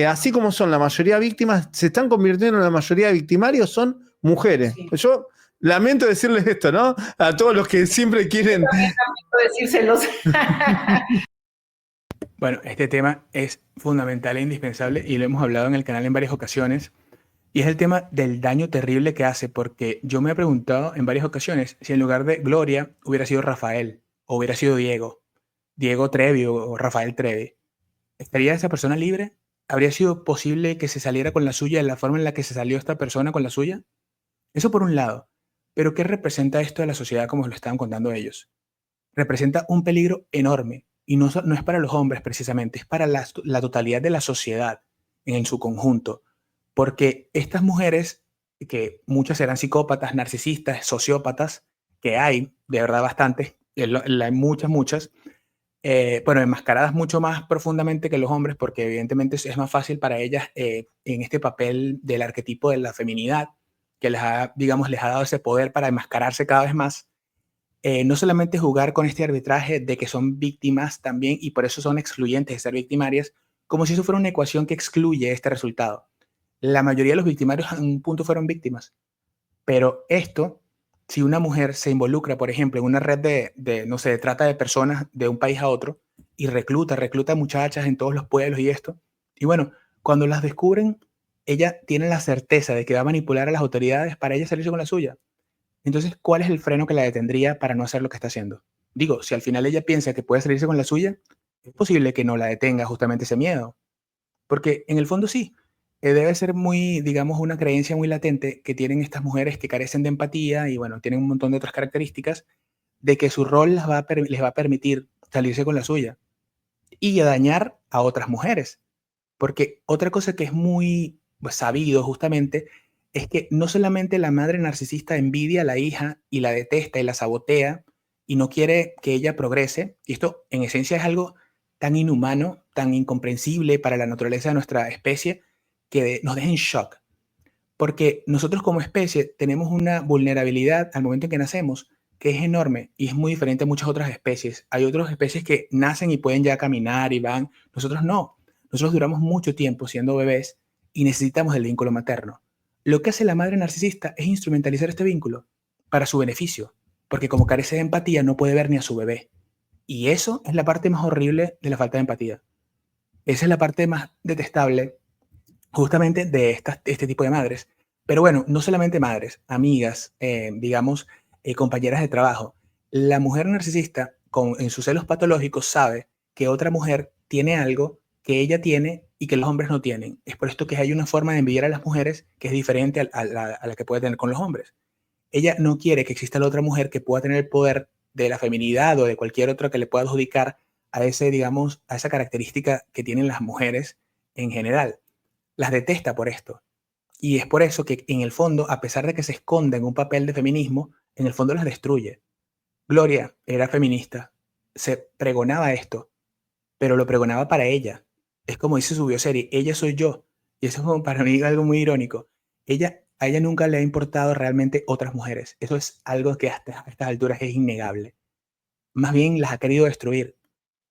Así como son la mayoría de víctimas, se están convirtiendo en la mayoría de victimarios, son mujeres. Sí. Yo lamento decirles esto, ¿no? A todos los que siempre quieren... Lamento decírselos. Bueno, este tema es fundamental e indispensable y lo hemos hablado en el canal en varias ocasiones. Y es el tema del daño terrible que hace, porque yo me he preguntado en varias ocasiones si en lugar de Gloria hubiera sido Rafael o hubiera sido Diego Trevi o Rafael Trevi. ¿Estaría esa persona libre? ¿Habría sido posible que se saliera con la suya de la forma en la que se salió esta persona con la suya? Eso por un lado. Pero ¿qué representa esto de la sociedad como lo estaban contando ellos? Representa un peligro enorme. Y no es para los hombres precisamente, es para la totalidad de la sociedad en su conjunto. Porque estas mujeres, que muchas serán psicópatas, narcisistas, sociópatas, que hay, de verdad bastantes, hay muchas, bueno, enmascaradas mucho más profundamente que los hombres, porque evidentemente es más fácil para ellas en este papel del arquetipo de la feminidad, que les ha dado ese poder para enmascararse cada vez más. No solamente jugar con este arbitraje de que son víctimas también, y por eso son excluyentes de ser victimarias, como si eso fuera una ecuación que excluye este resultado. La mayoría de los victimarios en un punto fueron víctimas, pero esto, si una mujer se involucra, por ejemplo, en una red de trata de personas de un país a otro y recluta muchachas en todos los pueblos y esto, y bueno, cuando las descubren, ella tiene la certeza de que va a manipular a las autoridades para ella salirse con la suya. Entonces, ¿cuál es el freno que la detendría para no hacer lo que está haciendo? Digo, si al final ella piensa que puede salirse con la suya, es posible que no la detenga justamente ese miedo. Porque en el fondo sí, debe ser muy, digamos, una creencia muy latente que tienen estas mujeres que carecen de empatía y bueno, tienen un montón de otras características de que su rol les va a permitir salirse con la suya y a dañar a otras mujeres. Porque otra cosa que es muy pues, sabido justamente es que no solamente la madre narcisista envidia a la hija y la detesta y la sabotea y no quiere que ella progrese, y esto en esencia es algo tan inhumano, tan incomprensible para la naturaleza de nuestra especie, que nos deja en shock. Porque nosotros como especie tenemos una vulnerabilidad al momento en que nacemos que es enorme y es muy diferente a muchas otras especies. Hay otras especies que nacen y pueden ya caminar y van. Nosotros no. Nosotros duramos mucho tiempo siendo bebés y necesitamos el vínculo materno. Lo que hace la madre narcisista es instrumentalizar este vínculo para su beneficio, porque como carece de empatía no puede ver ni a su bebé. Y eso es la parte más horrible de la falta de empatía. Esa es la parte más detestable justamente de este tipo de madres. Pero bueno, no solamente madres, amigas, digamos, compañeras de trabajo. La mujer narcisista, en sus celos patológicos, sabe que otra mujer tiene algo que ella tiene y que los hombres no tienen. Es por esto que hay una forma de envidiar a las mujeres que es diferente a la que puede tener con los hombres. Ella no quiere que exista la otra mujer que pueda tener el poder de la feminidad o de cualquier otra que le pueda adjudicar a ese, digamos, a esa característica que tienen las mujeres en general. Las detesta por esto. Y es por eso que en el fondo, a pesar de que se esconde en un papel de feminismo, en el fondo las destruye. Gloria era feminista, se pregonaba esto, pero lo pregonaba para ella. Es como dice su bioserie, ella soy yo. Y eso es como para mí algo muy irónico. A ella nunca le ha importado realmente otras mujeres. Eso es algo que hasta a estas alturas es innegable. Más bien las ha querido destruir.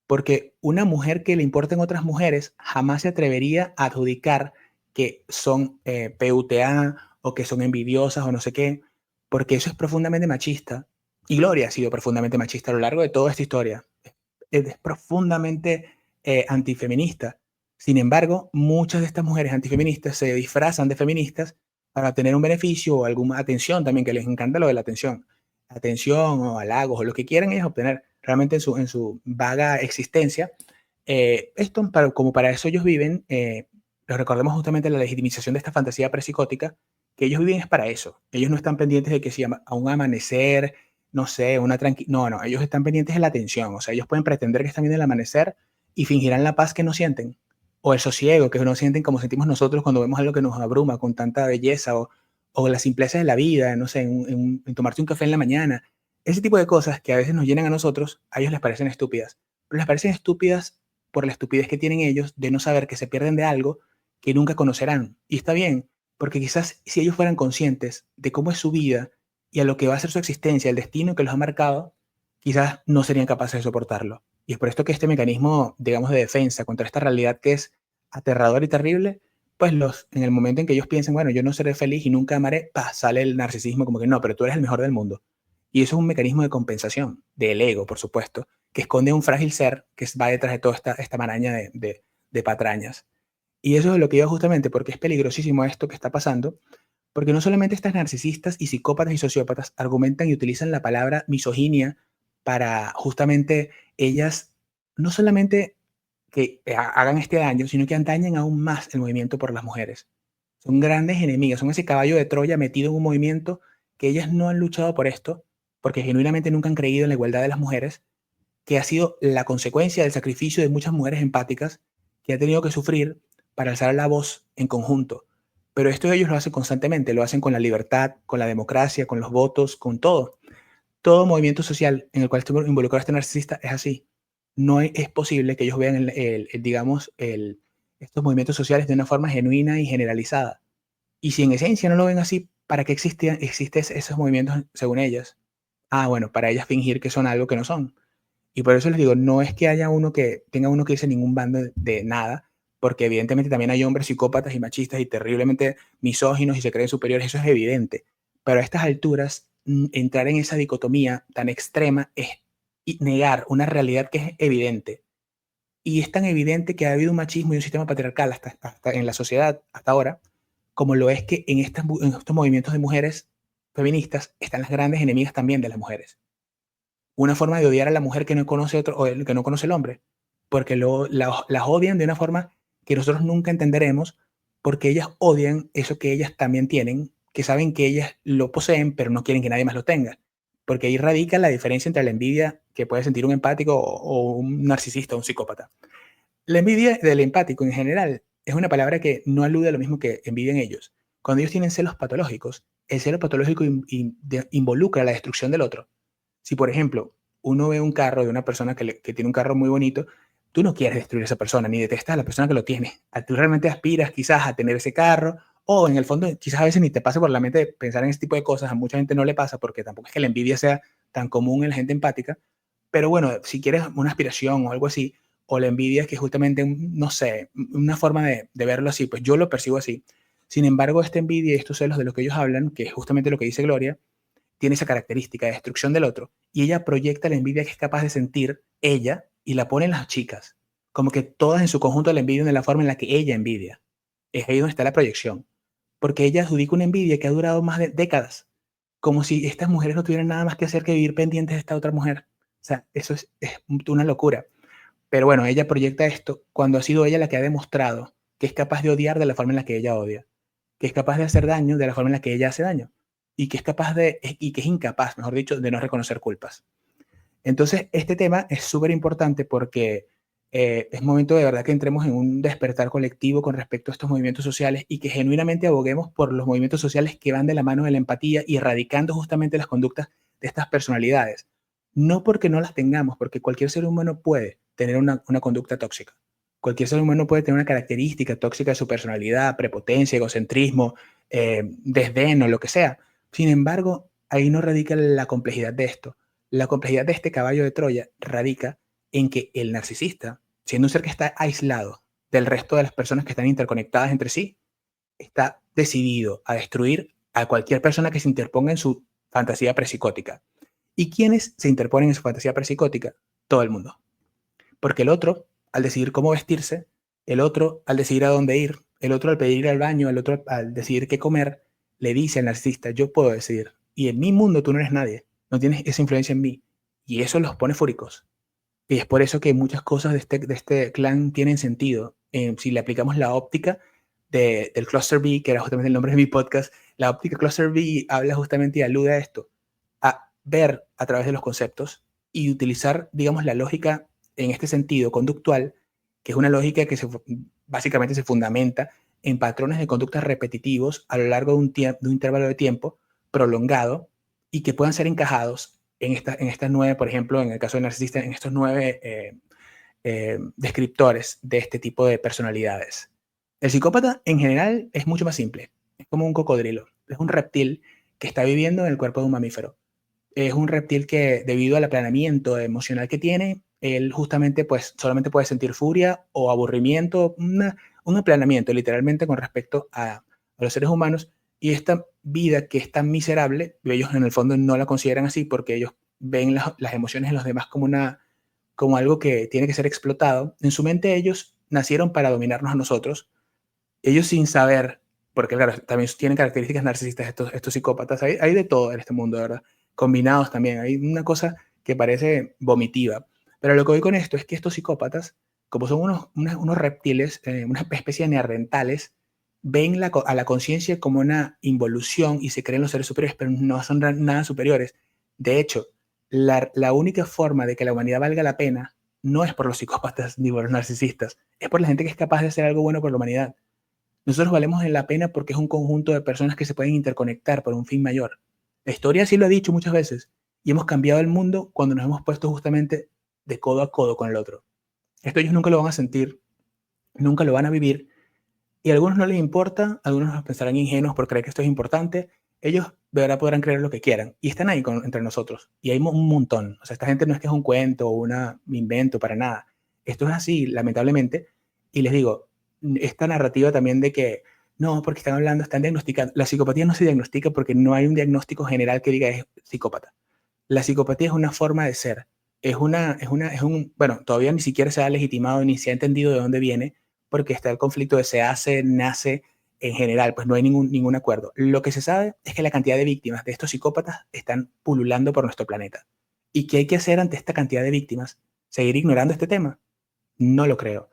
Porque una mujer que le importen otras mujeres jamás se atrevería a adjudicar que son PUTA o que son envidiosas o no sé qué, porque eso es profundamente machista. Y Gloria ha sido profundamente machista a lo largo de toda esta historia. Es profundamente antifeminista. Sin embargo, muchas de estas mujeres antifeministas se disfrazan de feministas para tener un beneficio o alguna atención también, que les encanta lo de la atención. Atención o halagos o lo que quieran ellos obtener realmente en su vaga existencia. Esto, como para eso ellos viven, les recordemos justamente la legitimización de esta fantasía prepsicótica, que ellos viven es para eso. Ellos no están pendientes de que si a un amanecer, no sé, una tranquilidad. No, no, ellos están pendientes de la atención. O sea, ellos pueden pretender que están viendo el amanecer y fingirán la paz que no sienten. O el sosiego que no sienten como sentimos nosotros cuando vemos algo que nos abruma con tanta belleza o la simpleza de la vida, no sé, en tomarse un café en la mañana. Ese tipo de cosas que a veces nos llenan a nosotros, a ellos les parecen estúpidas. Pero les parecen estúpidas por la estupidez que tienen ellos de no saber que se pierden de algo que nunca conocerán. Y está bien, porque quizás si ellos fueran conscientes de cómo es su vida y a lo que va a ser su existencia, el destino que los ha marcado, quizás no serían capaces de soportarlo. Y es por esto que este mecanismo, digamos, de defensa contra esta realidad que es aterrador y terrible, pues en el momento en que ellos piensan, bueno, yo no seré feliz y nunca amaré, sale el narcisismo como que no, pero tú eres el mejor del mundo. Y eso es un mecanismo de compensación, del ego, por supuesto, que esconde un frágil ser que va detrás de toda esta maraña de patrañas. Y eso es lo que digo justamente, porque es peligrosísimo esto que está pasando, porque no solamente estas narcisistas y psicópatas y sociópatas argumentan y utilizan la palabra misoginia para justamente ellas, no solamente que hagan este daño, sino que dañen aún más el movimiento por las mujeres. Son grandes enemigas, son ese caballo de Troya metido en un movimiento que ellas no han luchado por esto, porque genuinamente nunca han creído en la igualdad de las mujeres, que ha sido la consecuencia del sacrificio de muchas mujeres empáticas que han tenido que sufrir para alzar la voz en conjunto. Pero esto ellos lo hacen constantemente, lo hacen con la libertad, con la democracia, con los votos, con todo. Todo movimiento social en el cual esté involucrado este narcisista es así. No es posible que ellos vean, digamos, estos movimientos sociales de una forma genuina y generalizada. Y si en esencia no lo ven así, ¿para qué existen esos movimientos según ellas? Ah, bueno, para ellas fingir que son algo que no son. Y por eso les digo, no es que haya tenga uno que irse en ningún bando de nada, porque evidentemente también hay hombres psicópatas y machistas y terriblemente misóginos y se creen superiores, eso es evidente. Pero a estas alturas, entrar en esa dicotomía tan extrema es negar una realidad que es evidente. Y es tan evidente que ha habido un machismo y un sistema patriarcal hasta en la sociedad hasta ahora, como lo es que en estos movimientos de mujeres feministas están las grandes enemigas también de las mujeres. Una forma de odiar a la mujer que no conoce otro, o que no conoce el hombre, porque las odian de una forma que nosotros nunca entenderemos, porque ellas odian eso que ellas también tienen, que saben que ellas lo poseen, pero no quieren que nadie más lo tenga. Porque ahí radica la diferencia entre la envidia que puede sentir un empático o un narcisista o un psicópata. La envidia del empático en general es una palabra que no alude a lo mismo que envidian ellos. Cuando ellos tienen celos patológicos, el celo patológico involucra la destrucción del otro. Si, por ejemplo, uno ve un carro de una persona que tiene un carro muy bonito, tú no quieres destruir a esa persona, ni detestas a la persona que lo tiene. Tú realmente aspiras quizás a tener ese carro, o en el fondo quizás a veces ni te pase por la mente pensar en ese tipo de cosas. A mucha gente no le pasa porque tampoco es que la envidia sea tan común en la gente empática. Pero bueno, si quieres una aspiración o algo así, o la envidia que es justamente, no sé, una forma de verlo así, pues yo lo percibo así. Sin embargo, esta envidia y estos celos de los que ellos hablan, que es justamente lo que dice Gloria, tiene esa característica de destrucción del otro, y ella proyecta la envidia que es capaz de sentir ella y la pone en las chicas, como que todas en su conjunto la envidian de la forma en la que ella envidia. Es ahí donde está la proyección, porque ella adjudica una envidia que ha durado más de décadas, como si estas mujeres no tuvieran nada más que hacer que vivir pendientes de esta otra mujer. O sea, eso es una locura. Pero bueno, ella proyecta esto cuando ha sido ella la que ha demostrado que es capaz de odiar de la forma en la que ella odia, que es capaz de hacer daño de la forma en la que ella hace daño, y que es capaz y que es incapaz, mejor dicho, de no reconocer culpas. Entonces, este tema es súper importante porque es momento de verdad que entremos en un despertar colectivo con respecto a estos movimientos sociales y que genuinamente aboguemos por los movimientos sociales que van de la mano de la empatía y erradicando justamente las conductas de estas personalidades. No porque no las tengamos, porque cualquier ser humano puede tener una conducta tóxica. Cualquier ser humano puede tener una característica tóxica de su personalidad, prepotencia, egocentrismo, desdén o lo que sea. Sin embargo, ahí no radica la complejidad de esto. La complejidad de este caballo de Troya radica en que el narcisista, siendo un ser que está aislado del resto de las personas que están interconectadas entre sí, está decidido a destruir a cualquier persona que se interponga en su fantasía prepsicótica. ¿Y quiénes se interponen en su fantasía prepsicótica? Todo el mundo. Porque el otro, al decidir cómo vestirse, el otro, al decidir a dónde ir, el otro, al pedir ir al baño, el otro, al decidir qué comer, le dice al narcisista, yo puedo decidir. Y en mi mundo tú no eres nadie, no tienes esa influencia en mí. Y eso los pone fúricos. Y es por eso que muchas cosas de este clan tienen sentido. Si le aplicamos la óptica del Cluster B, que era justamente el nombre de mi podcast, la óptica Cluster B habla justamente y alude a esto, a ver a través de los conceptos y utilizar, digamos, la lógica en este sentido conductual, que es una lógica que básicamente se fundamenta en patrones de conductas repetitivos a lo largo de un intervalo de tiempo prolongado y que puedan ser encajados en estas 9, por ejemplo, en el caso del narcisista, en estos 9 descriptores de este tipo de personalidades. El psicópata en general es mucho más simple, es como un cocodrilo, es un reptil que está viviendo en el cuerpo de un mamífero. Es un reptil que, debido al aplanamiento emocional que tiene, él justamente pues solamente puede sentir furia o aburrimiento, un aplanamiento literalmente con respecto a los seres humanos, y esta vida que es tan miserable, ellos en el fondo no la consideran así porque ellos ven las emociones en los demás como algo que tiene que ser explotado. En su mente ellos nacieron para dominarnos a nosotros, ellos sin saber, porque claro, también tienen características narcisistas estos psicópatas, hay de todo en este mundo, ¿verdad? Combinados también, hay una cosa que parece vomitiva. Pero lo que voy con esto es que estos psicópatas, como son unos reptiles, una especie de neandertales, ven a la conciencia como una involución y se creen los seres superiores, pero no son nada superiores. De hecho, la única forma de que la humanidad valga la pena no es por los psicópatas ni por los narcisistas, es por la gente que es capaz de hacer algo bueno por la humanidad. Nosotros valemos en la pena porque es un conjunto de personas que se pueden interconectar por un fin mayor. La historia sí lo ha dicho muchas veces y hemos cambiado el mundo cuando nos hemos puesto justamente de codo a codo con el otro. Esto ellos nunca lo van a sentir, nunca lo van a vivir y a algunos no les importa, algunos nos pensarán ingenuos por creer que esto es importante. Ellos de verdad podrán creer lo que quieran y están ahí entre nosotros y hay un montón. O sea, esta gente no es que es un cuento o un invento para nada. Esto es así, lamentablemente, y les digo, esta narrativa también de que no, porque están hablando, están diagnosticando. La psicopatía no se diagnostica porque no hay un diagnóstico general que diga es psicópata. La psicopatía es una forma de ser. Bueno, todavía ni siquiera se ha legitimado ni se ha entendido de dónde viene, porque está el conflicto de se hace, nace, en general, pues no hay ningún acuerdo. Lo que se sabe es que la cantidad de víctimas de estos psicópatas están pululando por nuestro planeta. ¿Y qué hay que hacer ante esta cantidad de víctimas? ¿Seguir ignorando este tema? No lo creo.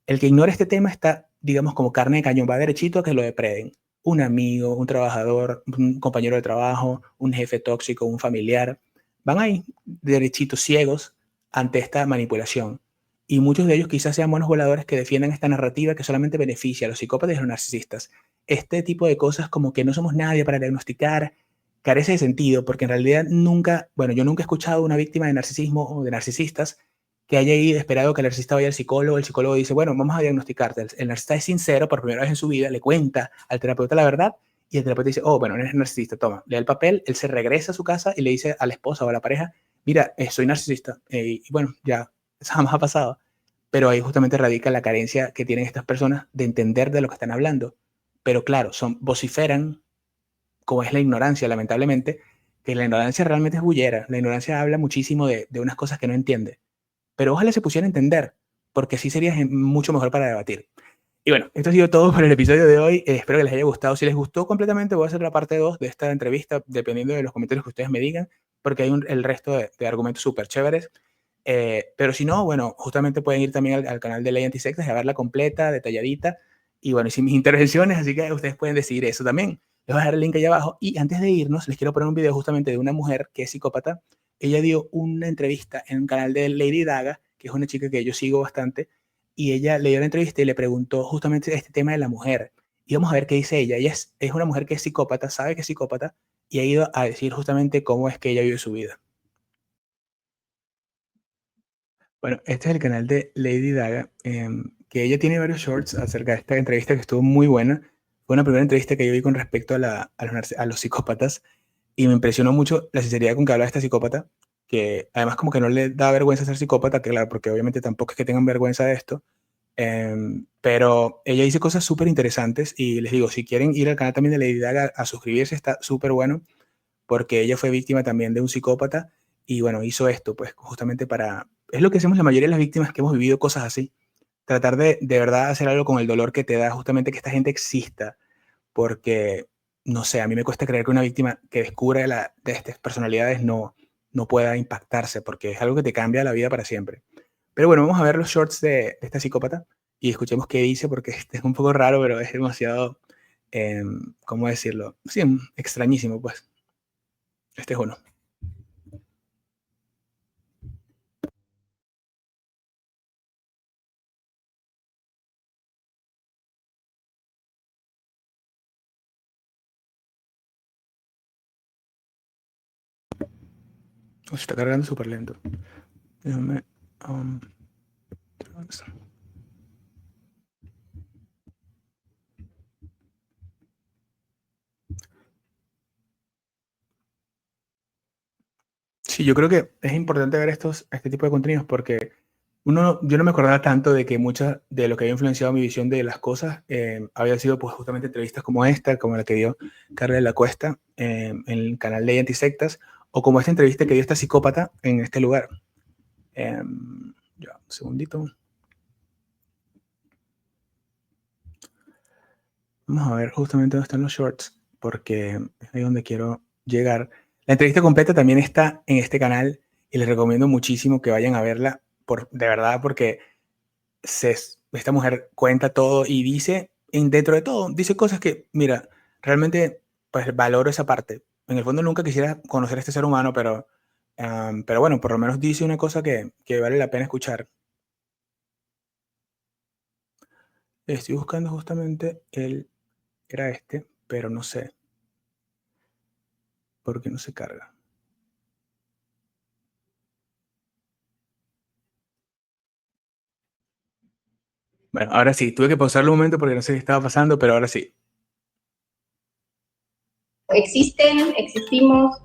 El que ignora este tema está, digamos, como carne de cañón, va derechito a que lo depreden. Un amigo, un trabajador, un compañero de trabajo, un jefe tóxico, un familiar, van ahí derechitos, ciegos, ante esta manipulación. Y muchos de ellos quizás sean buenos voladores que defiendan esta narrativa que solamente beneficia a los psicópatas y a los narcisistas. Este tipo de cosas como que no somos nadie para diagnosticar, carece de sentido, porque en realidad nunca, bueno, yo nunca he escuchado a una víctima de narcisismo o de narcisistas que haya ido esperado que el narcisista vaya al psicólogo, el psicólogo dice, bueno, vamos a diagnosticarte. El narcisista es sincero por primera vez en su vida, le cuenta al terapeuta la verdad y el terapeuta dice, oh, bueno, eres narcisista, toma, le da el papel, él se regresa a su casa y le dice a la esposa o a la pareja, mira, soy narcisista. Y bueno, ya, eso jamás ha pasado. Pero ahí justamente radica la carencia que tienen estas personas de entender de lo que están hablando. Pero claro, vociferan, como es la ignorancia, lamentablemente, que la ignorancia realmente es bullera. La ignorancia habla muchísimo de unas cosas que no entiende. Pero ojalá se pusiera a entender, porque así sería mucho mejor para debatir. Y bueno, esto ha sido todo por el episodio de hoy. Espero que les haya gustado. Si les gustó completamente, voy a hacer la parte 2 de esta entrevista, dependiendo de los comentarios que ustedes me digan, porque hay el resto de argumentos súper chéveres. Pero si no, bueno, justamente pueden ir también al canal de Ley Antisectas y a verla completa, detalladita. Y bueno, y sin mis intervenciones, así que ustedes pueden decidir eso también. Les voy a dejar el link ahí abajo. Y antes de irnos, les quiero poner un video justamente de una mujer que es psicópata. Ella dio una entrevista en un canal de Lady Daga, que es una chica que yo sigo bastante, y ella le dio la entrevista y le preguntó justamente este tema de la mujer. Y vamos a ver qué dice ella. Ella es una mujer que es psicópata, sabe que es psicópata, y ha ido a decir justamente cómo es que ella vive su vida. Bueno, este es el canal de Lady Daga, que ella tiene varios shorts acerca de esta entrevista que estuvo muy buena. Fue una primera entrevista que yo vi con respecto a los psicópatas y me impresionó mucho la sinceridad con que habla esta psicópata, que además como que no le da vergüenza ser psicópata, que claro, porque obviamente tampoco es que tengan vergüenza de esto, pero ella dice cosas súper interesantes y les digo, si quieren ir al canal también de Lady Daga a suscribirse, está súper bueno, porque ella fue víctima también de un psicópata y bueno, hizo esto, pues justamente para... Es lo que hacemos la mayoría de las víctimas que hemos vivido cosas así. Tratar de verdad hacer algo con el dolor que te da justamente que esta gente exista, porque, no sé, a mí me cuesta creer que una víctima que descubre de estas personalidades no pueda impactarse, porque es algo que te cambia la vida para siempre. Pero bueno, vamos a ver los shorts de esta psicópata y escuchemos qué dice, porque este es un poco raro, pero es demasiado, ¿cómo decirlo? Sí, extrañísimo, pues. Este es uno. Se está cargando súper lento. Déjame... sí, yo creo que es importante ver este tipo de contenidos porque yo no me acordaba tanto de que muchas de lo que había influenciado mi visión de las cosas había sido pues justamente entrevistas como esta, como la que dio Carla de la Cuesta en el canal de Antisectas, o como esta entrevista que dio esta psicópata en este lugar. Ya, un segundito. Vamos a ver justamente dónde están los shorts, porque es ahí donde quiero llegar. La entrevista completa también está en este canal y les recomiendo muchísimo que vayan a verla, de verdad, porque esta mujer cuenta todo y dice, dentro de todo, dice cosas que, mira, realmente pues valoro esa parte. En el fondo nunca quisiera conocer a este ser humano, pero bueno, por lo menos dice una cosa que vale la pena escuchar. Estoy buscando justamente era este, pero no sé por qué no se carga. Bueno, ahora sí, tuve que pausarlo un momento porque no sé qué estaba pasando, pero ahora sí. Existen, existimos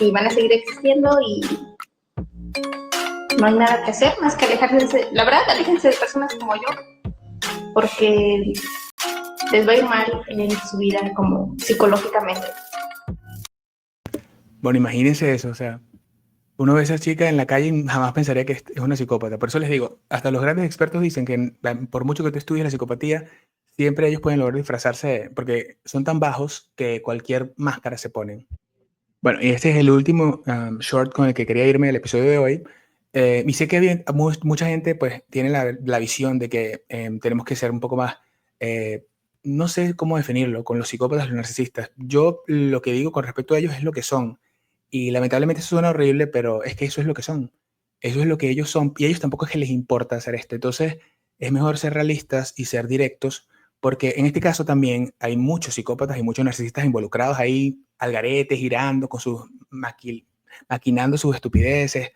y van a seguir existiendo y no hay nada que hacer más que alejarse. La verdad, aléjense de personas como yo, porque les va a ir mal en su vida como psicológicamente. Bueno, imagínense eso, o sea, uno ve a esa chica en la calle y jamás pensaría que es una psicópata. Por eso les digo, hasta los grandes expertos dicen que por mucho que tú estudies la psicopatía, siempre ellos pueden lograr disfrazarse porque son tan bajos que cualquier máscara se ponen. Bueno, y este es el último short con el que quería irme del episodio de hoy. Y sé que mucha gente pues tiene la visión de que tenemos que ser un poco más, no sé cómo definirlo, con los psicópatas y los narcisistas. Yo lo que digo con respecto a ellos es lo que son. Y lamentablemente eso suena horrible, pero es que eso es lo que son. Eso es lo que ellos son. Y a ellos tampoco es que les importa hacer esto. Entonces es mejor ser realistas y ser directos, porque en este caso también hay muchos psicópatas y muchos narcisistas involucrados ahí, al garete, girando, con sus maquinando sus estupideces.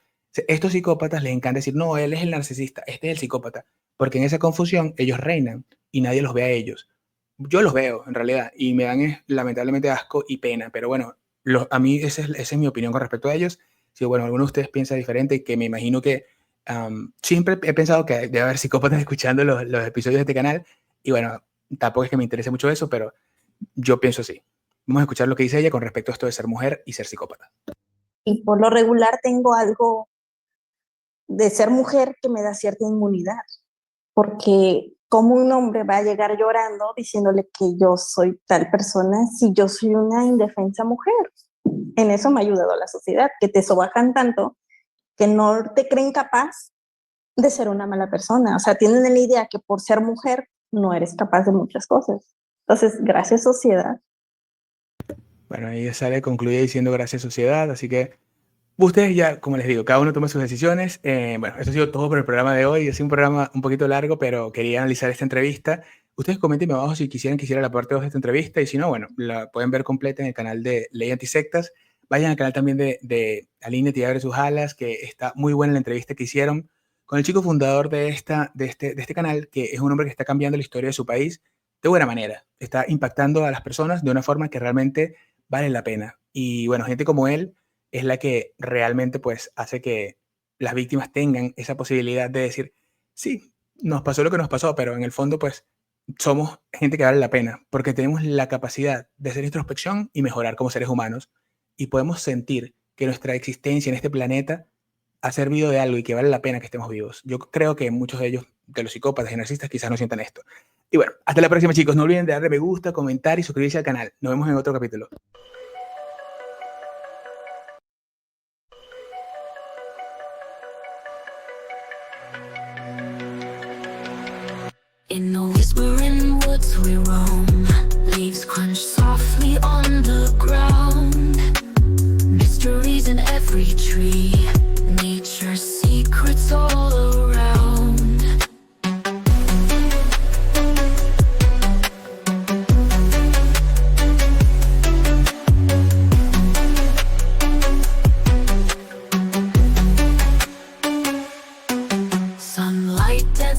Estos psicópatas les encanta decir, no, él es el narcisista, este es el psicópata, porque en esa confusión ellos reinan y nadie los ve a ellos. Yo los veo, en realidad, y me dan lamentablemente asco y pena, pero bueno, a mí esa es mi opinión con respecto a ellos. Si, bueno, alguno de ustedes piensa diferente, que me imagino que siempre he pensado que debe haber psicópatas escuchando los episodios de este canal, y bueno, tampoco es que me interese mucho eso, pero yo pienso así. Vamos a escuchar lo que dice ella con respecto a esto de ser mujer y ser psicópata. Y por lo regular tengo algo de ser mujer que me da cierta inmunidad, porque como un hombre va a llegar llorando diciéndole que yo soy tal persona si yo soy una indefensa mujer. En eso me ha ayudado la sociedad, que te sobajan tanto que no te creen capaz de ser una mala persona. O sea, tienen la idea que por ser mujer no eres capaz de muchas cosas. Entonces, gracias sociedad. Bueno, ahí sale, concluye diciendo gracias sociedad, así que ustedes ya, como les digo, cada uno toma sus decisiones. Bueno, eso ha sido todo por el programa de hoy. Es un programa un poquito largo, pero quería analizar esta entrevista. Ustedes comenten abajo si quisieran que hiciera la parte 2 de esta entrevista, y si no, bueno, la pueden ver completa en el canal de Ley Antisectas. Vayan al canal también de Alíñate y Abre sus alas, que está muy buena la entrevista que hicieron con el chico fundador de este canal, que es un hombre que está cambiando la historia de su país de buena manera. Está impactando a las personas de una forma que realmente vale la pena. Y bueno, gente como él es la que realmente pues hace que las víctimas tengan esa posibilidad de decir, sí, nos pasó lo que nos pasó, pero en el fondo pues somos gente que vale la pena, porque tenemos la capacidad de hacer introspección y mejorar como seres humanos, y podemos sentir que nuestra existencia en este planeta ha servido de algo y que vale la pena que estemos vivos. Yo creo que muchos de ellos, de los psicópatas y narcisistas, quizás no sientan esto. Y bueno, hasta la próxima, chicos. No olviden de darle me gusta, comentar y suscribirse al canal. Nos vemos en otro capítulo. In the whispering woods we roam, leaves crunch.